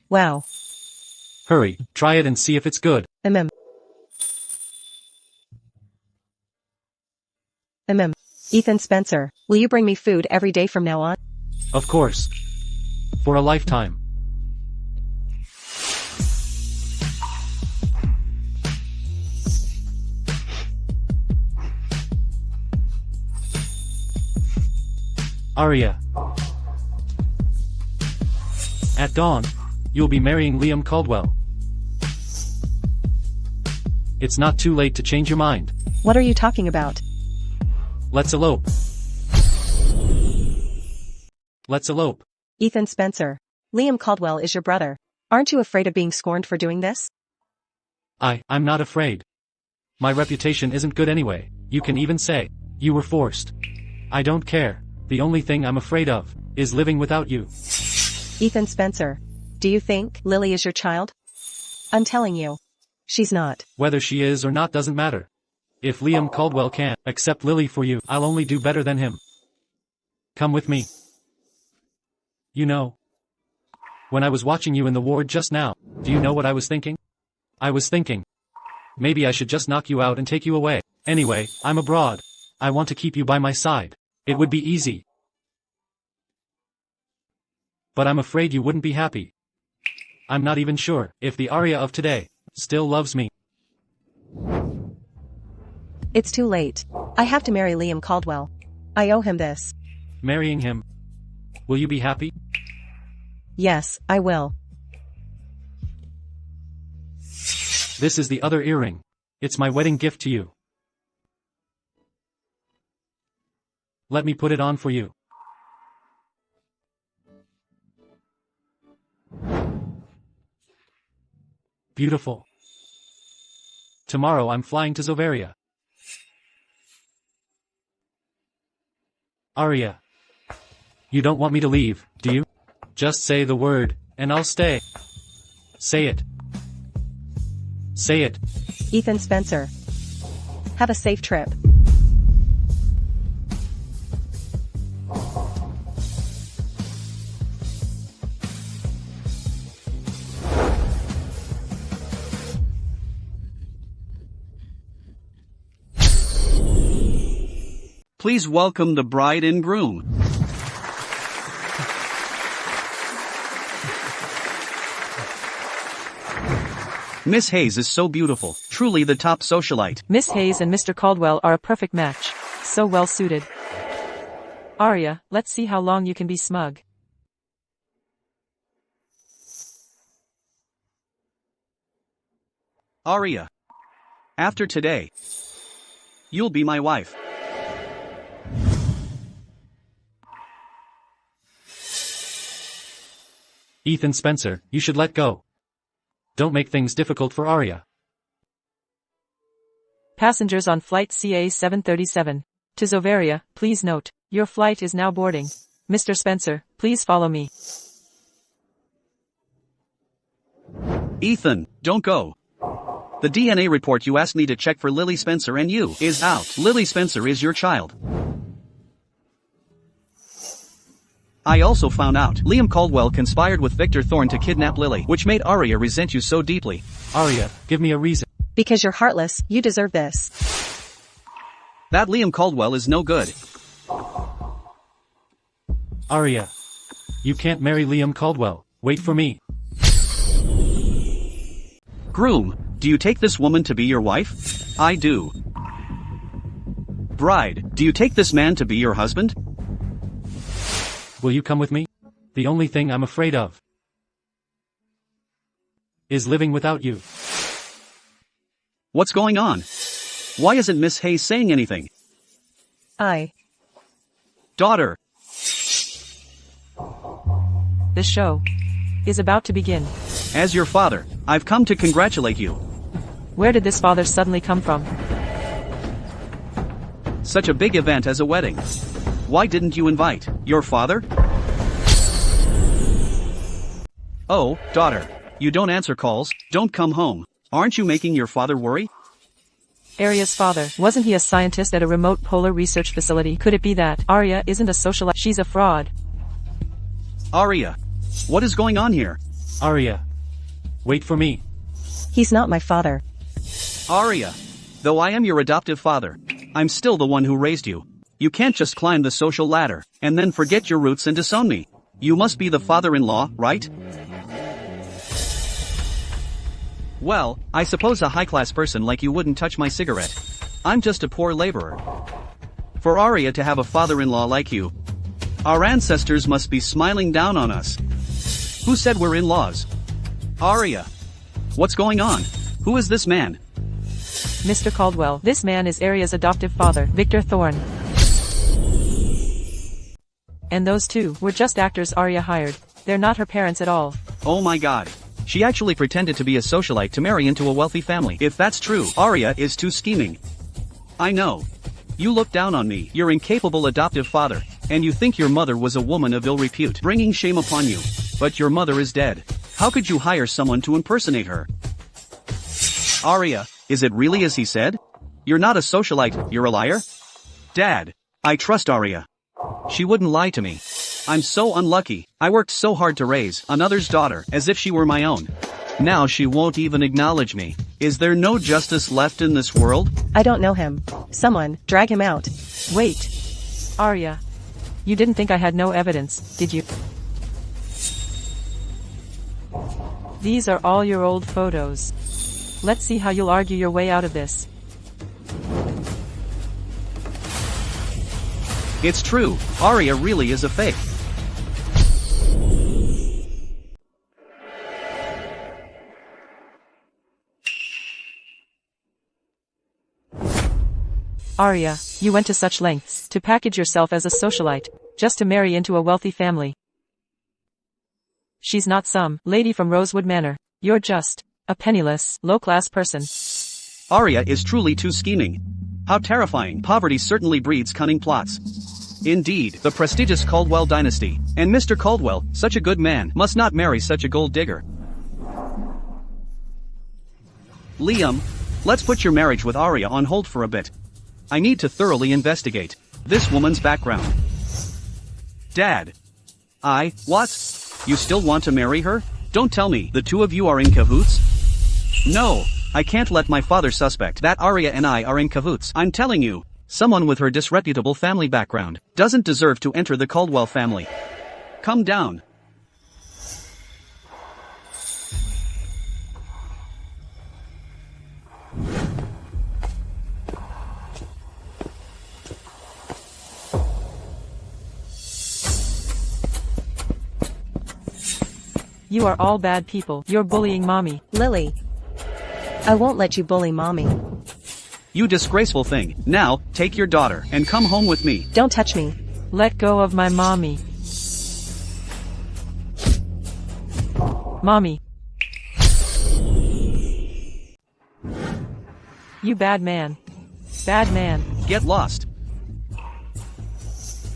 Wow. Hurry, try it and see if it's good. Ethan Spencer, will you bring me food every day from now on? Of course. For a lifetime. Arya. At dawn, you'll be marrying Liam Caldwell. It's not too late to change your mind. What are you talking about? Let's elope. Let's elope. Ethan Spencer. Liam Caldwell is your brother. Aren't you afraid of being scorned for doing this? I'm not afraid. My reputation isn't good anyway. You can even say, you were forced. I don't care. The only thing I'm afraid of is living without you. Ethan Spencer. Do you think Lily is your child? I'm telling you. She's not. Whether she is or not doesn't matter. If Liam Caldwell can't accept Lily for you, I'll only do better than him. Come with me. You know. When I was watching you in the ward just now, do you know what I was thinking? I was thinking. Maybe I should just knock you out and take you away. Anyway, I'm abroad. I want to keep you by my side. It would be easy. But I'm afraid you wouldn't be happy. I'm not even sure if the Arya of today still loves me. It's too late. I have to marry Liam Caldwell. I owe him this. Marrying him. Will you be happy? Yes, I will. This is the other earring. It's my wedding gift to you. Let me put it on for you. Beautiful. Tomorrow I'm flying to Zovaria. Arya. You don't want me to leave, do you? Just say the word, and I'll stay. Say it. Say it. Ethan Spencer. Have a safe trip. Please welcome the bride and groom. Miss Hayes is so beautiful, truly the top socialite. Miss Hayes and Mr. Caldwell are a perfect match. So well suited. Arya, let's see how long you can be smug. Arya. After today, you'll be my wife. Ethan Spencer, you should let go. Don't make things difficult for Arya. Passengers on flight CA 737 to Zovaria, please note, your flight is now boarding. Mr. Spencer, please follow me. Ethan, don't go. The DNA report you asked me to check for Lily Spencer and you is out. Lily Spencer is your child. I also found out Liam Caldwell conspired with Victor Thorne to kidnap Lily, which made Arya resent you so deeply. Arya, give me a reason. Because you're heartless, you deserve this. That Liam Caldwell is no good. Arya. You can't marry Liam Caldwell. Wait for me. Groom, do you take this woman to be your wife? I do. Bride, do you take this man to be your husband? Will you come with me? The only thing I'm afraid of is living without you. What's going on? Why isn't Miss Hayes saying anything? Daughter. The show is about to begin. As your father, I've come to congratulate you. Where did this father suddenly come from? Such a big event as a wedding. Why didn't you invite your father? Oh, daughter. You don't answer calls, don't come home. Aren't you making your father worry? Arya's father, wasn't he a scientist at a remote polar research facility? Could it be that Arya isn't a socialite? She's a fraud. Arya. What is going on here? Arya. Wait for me. He's not my father. Arya. Though I am your adoptive father, I'm still the one who raised you. You can't just climb the social ladder, and then forget your roots and disown me. You must be the father-in-law, right? Well, I suppose a high-class person like you wouldn't touch my cigarette. I'm just a poor laborer. For Arya to have a father-in-law like you, our ancestors must be smiling down on us. Who said we're in-laws? Arya. What's going on? Who is this man? Mr. Caldwell, this man is Arya's adoptive father, Victor Thorne. And those two were just actors Arya hired. They're not her parents at all. Oh my god. She actually pretended to be a socialite to marry into a wealthy family. If that's true, Arya is too scheming. I know. You look down on me, your incapable adoptive father, and you think your mother was a woman of ill repute, bringing shame upon you. But your mother is dead. How could you hire someone to impersonate her? Arya, is it really as he said? You're not a socialite, you're a liar? Dad, I trust Arya. She wouldn't lie to me. I'm so unlucky. I worked so hard to raise another's daughter as if she were my own. Now she won't even acknowledge me. Is there no justice left in this world? I don't know him. Someone, drag him out. Wait. Arya. You didn't think I had no evidence, did you? These are all your old photos. Let's see how you'll argue your way out of this. It's true, Arya really is a fake. Arya, you went to such lengths to package yourself as a socialite, just to marry into a wealthy family. She's not some lady from Rosewood Manor. You're just a penniless, low-class person. Arya is truly too scheming. How terrifying. Poverty certainly breeds cunning plots. Indeed, the prestigious Caldwell dynasty, and Mr. Caldwell, such a good man, must not marry such a gold digger. Liam, let's put your marriage with Arya on hold for a bit. I need to thoroughly investigate this woman's background. Dad. What? You still want to marry her? Don't tell me the two of you are in cahoots? No, I can't let my father suspect that Arya and I are in cahoots. I'm telling you, someone with her disreputable family background doesn't deserve to enter the Caldwell family. Come down. You are all bad people. You're bullying mommy. Lily. I won't let you bully mommy. You disgraceful thing. Now, take your daughter and come home with me. Don't touch me. Let go of my mommy. Mommy. You bad man. Bad man. Get lost.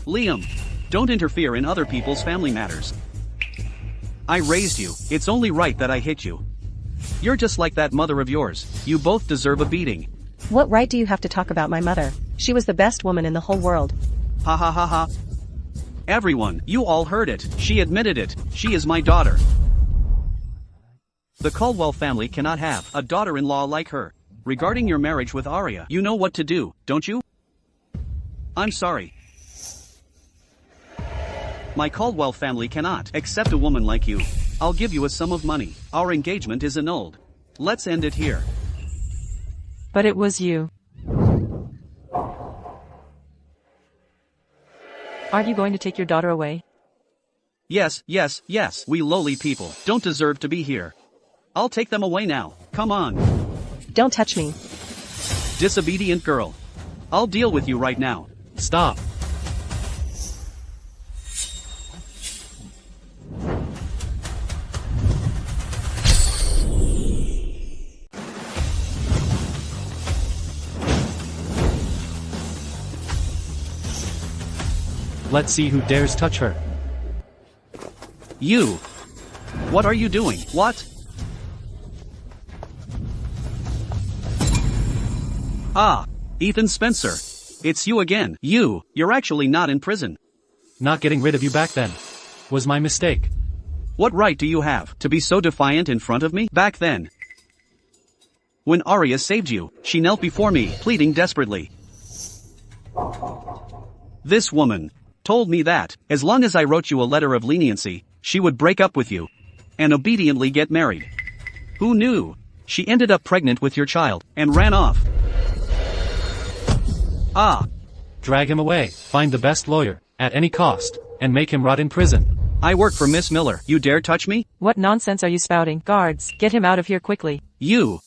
Liam, don't interfere in other people's family matters. I raised you, it's only right that I hit you. You're just like that mother of yours, you both deserve a beating. What right do you have to talk about my mother? She was the best woman in the whole world. Ha ha ha ha. Everyone, you all heard it, she admitted it, she is my daughter. The Caldwell family cannot have a daughter-in-law like her. Regarding your marriage with Arya, you know what to do, don't you? I'm sorry. My Caldwell family cannot accept a woman like you. I'll give you a sum of money. Our engagement is annulled. Let's end it here. But it was you. Aren't you going to take your daughter away? Yes, we lowly people don't deserve to be here. I'll take them away now, come on. Don't touch me. Disobedient girl. I'll deal with you right now. Stop. Let's see who dares touch her. You. What are you doing? What? Ah, Ethan Spencer. It's you again. You're actually not in prison. Not getting rid of you back then was my mistake. What right do you have to be so defiant in front of me? Back then, when Arya saved you, she knelt before me, pleading desperately. This woman told me that, as long as I wrote you a letter of leniency, she would break up with you and obediently get married. Who knew? She ended up pregnant with your child and ran off. Ah. Drag him away, find the best lawyer, at any cost, and make him rot in prison. I work for Miss Miller. You dare touch me? What nonsense are you spouting? Guards, get him out of here quickly. You.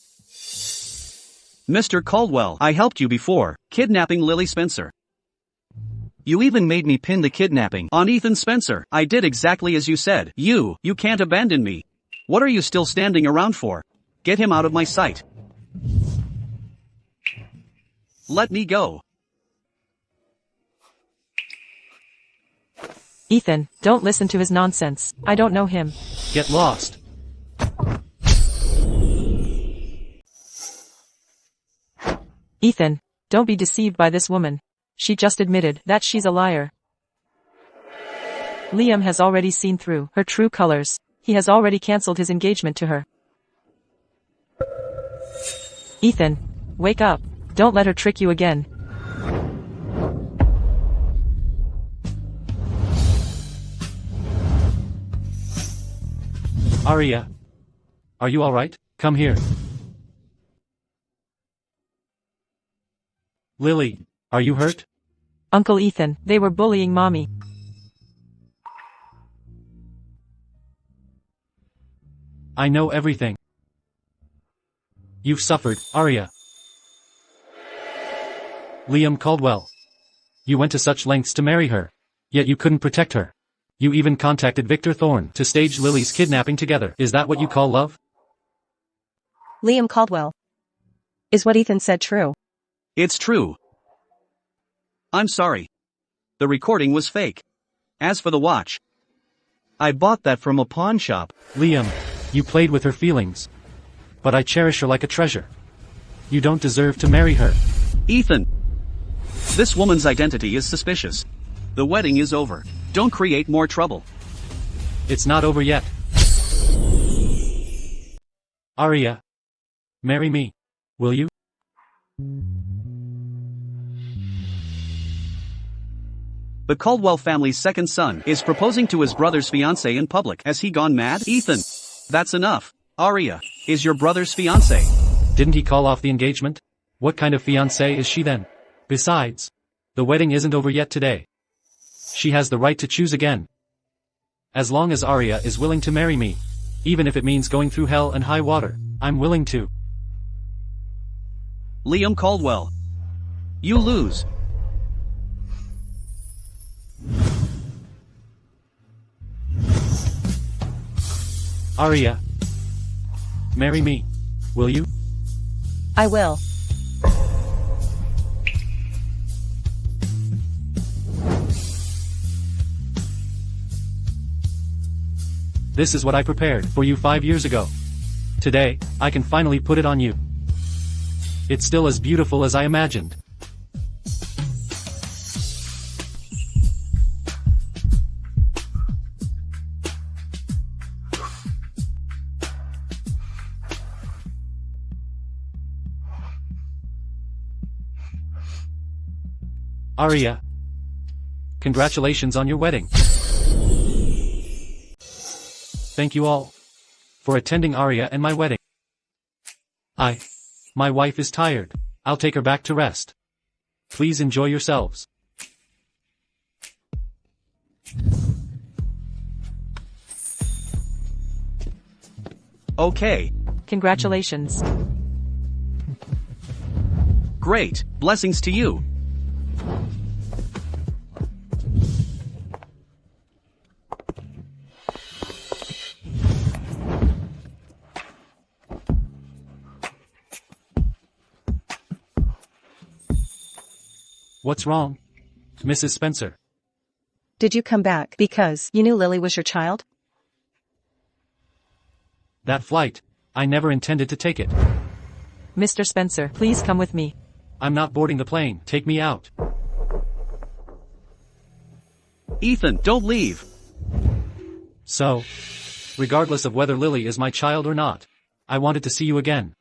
Mr. Caldwell, I helped you before, kidnapping Lily Spencer. You even made me pin the kidnapping on Ethan Spencer. I did exactly as you said. You can't abandon me. What are you still standing around for? Get him out of my sight. Let me go. Ethan, don't listen to his nonsense. I don't know him. Get lost. Ethan, don't be deceived by this woman. She just admitted that she's a liar. Liam has already seen through her true colors. He has already cancelled his engagement to her. Ethan, wake up. Don't let her trick you again. Arya. Are you alright? Come here. Lily. Are you hurt? Uncle Ethan, they were bullying mommy. I know everything. You've suffered, Arya. Liam Caldwell. You went to such lengths to marry her. Yet you couldn't protect her. You even contacted Victor Thorne to stage Lily's kidnapping together. Is that what you call love? Liam Caldwell. Is what Ethan said true? It's true. I'm sorry. The recording was fake. As for the watch, I bought that from a pawn shop. Liam, you played with her feelings. But I cherish her like a treasure. You don't deserve to marry her. Ethan. This woman's identity is suspicious. The wedding is over. Don't create more trouble. It's not over yet. Arya. Marry me. Will you? The Caldwell family's second son is proposing to his brother's fiancée in public. Has he gone mad? Ethan. That's enough. Arya is your brother's fiancée. Didn't he call off the engagement? What kind of fiancée is she then? Besides, the wedding isn't over yet today. She has the right to choose again. As long as Arya is willing to marry me, even if it means going through hell and high water, I'm willing to. Liam Caldwell. You lose. Arya. Marry me. Will you? I will. This is what I prepared for you 5 years ago. Today, I can finally put it on you. It's still as beautiful as I imagined. Arya. Congratulations on your wedding. Thank you all for attending Arya and my wedding. My wife is tired. I'll take her back to rest. Please enjoy yourselves. Okay. Congratulations. Great. Blessings to you. What's wrong, Mrs. Spencer? Did you come back because you knew Lily was your child? That flight, I never intended to take it. Mr. Spencer, please come with me. I'm not boarding the plane. Take me out. Ethan, don't leave. So, regardless of whether Lily is my child or not, I wanted to see you again.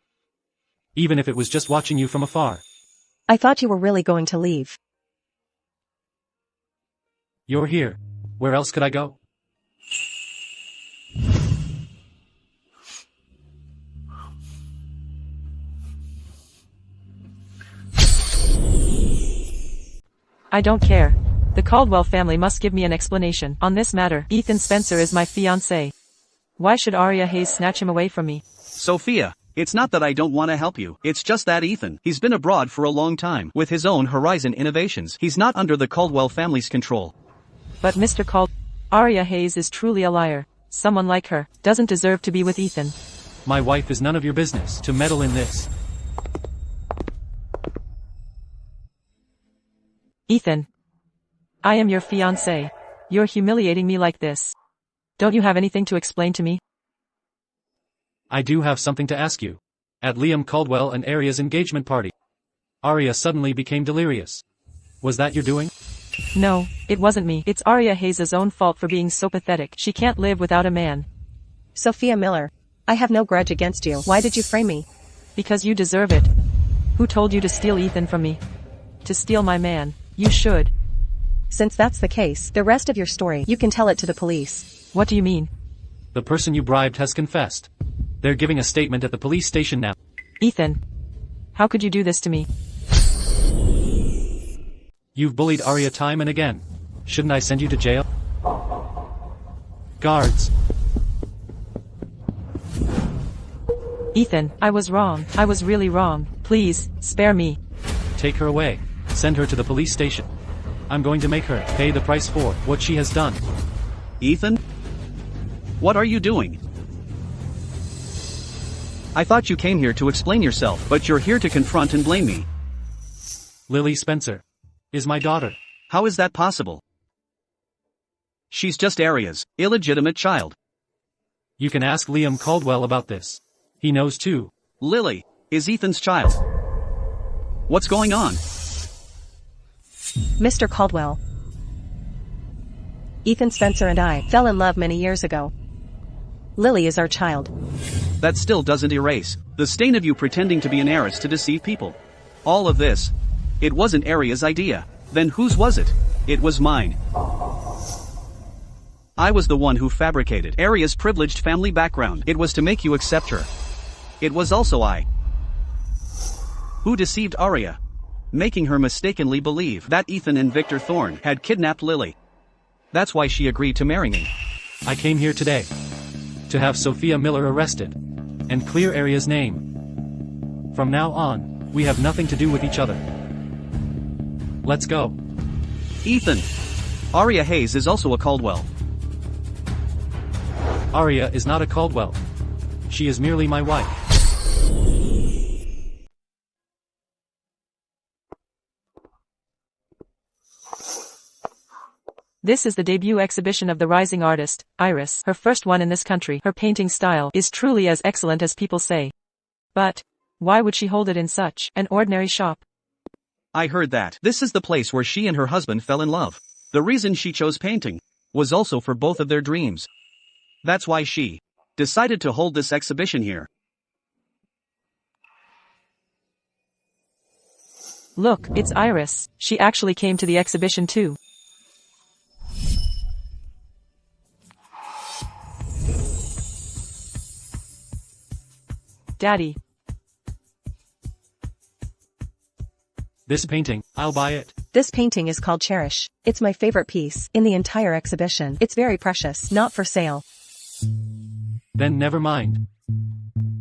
Even if it was just watching you from afar. I thought you were really going to leave. You're here. Where else could I go? I don't care. The Caldwell family must give me an explanation on this matter. Ethan Spencer is my fiancé. Why should Arya Hayes snatch him away from me? Sophia, it's not that I don't want to help you. It's just that Ethan, he's been abroad for a long time with his own horizon innovations. He's not under the Caldwell family's control. But Mr. Arya Hayes is truly a liar. Someone like her doesn't deserve to be with Ethan. My wife is none of your business to meddle in this. Ethan. I am your fiancé. You're humiliating me like this. Don't you have anything to explain to me? I do have something to ask you. At Liam Caldwell and Arya's engagement party, Arya suddenly became delirious. Was that your doing? No, it wasn't me. It's Arya Hayes' own fault for being so pathetic. She can't live without a man. Sophia Miller. I have no grudge against you. Why did you frame me? Because you deserve it. Who told you to steal Ethan from me? To steal my man. You should. Since that's the case, the rest of your story, you can tell it to the police. What do you mean? The person you bribed has confessed. They're giving a statement at the police station now. Ethan. How could you do this to me? You've bullied Arya time and again. Shouldn't I send you to jail? Guards. Ethan, I was wrong. I was really wrong. Please, spare me. Take her away. Send her to the police station. I'm going to make her pay the price for what she has done. Ethan? What are you doing? I thought you came here to explain yourself, but you're here to confront and blame me. Lily Spencer is my daughter. How is that possible? She's just Arya's illegitimate child. You can ask Liam Caldwell about this. He knows too. Lily is Ethan's child. What's going on? Mr. Caldwell. Ethan Spencer and I fell in love many years ago. Lily is our child. That still doesn't erase the stain of you pretending to be an heiress to deceive people. All of this, it wasn't Arya's idea. Then whose was it? It was mine. I was the one who fabricated Arya's privileged family background. It was to make you accept her. It was also I who deceived Arya, making her mistakenly believe that Ethan and Victor Thorne had kidnapped Lily. That's why she agreed to marry me. I came here today to have Sophia Miller arrested and clear Arya's name. From now on, we have nothing to do with each other. Let's go. Ethan. Arya Hayes is also a Caldwell. Arya is not a Caldwell. She is merely my wife. This is the debut exhibition of the rising artist, Iris, her first one in this country. Her painting style is truly as excellent as people say. But why would she hold it in such an ordinary shop? I heard that this is the place where she and her husband fell in love. The reason she chose painting was also for both of their dreams. That's why she decided to hold this exhibition here. Look, it's Iris. She actually came to the exhibition too. Daddy. This painting, I'll buy it. This painting is called Cherish. It's my favorite piece in the entire exhibition. It's very precious, not for sale. Then never mind.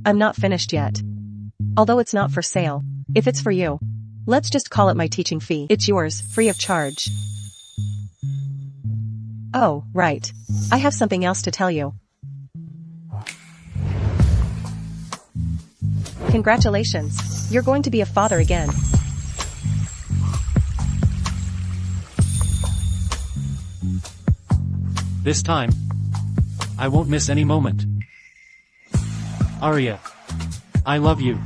I'm not finished yet. Although it's not for sale. If it's for you, let's just call it my teaching fee. It's yours, free of charge. Oh, right. I have something else to tell you. Congratulations. You're going to be a father again. This time, I won't miss any moment. Arya, I love you.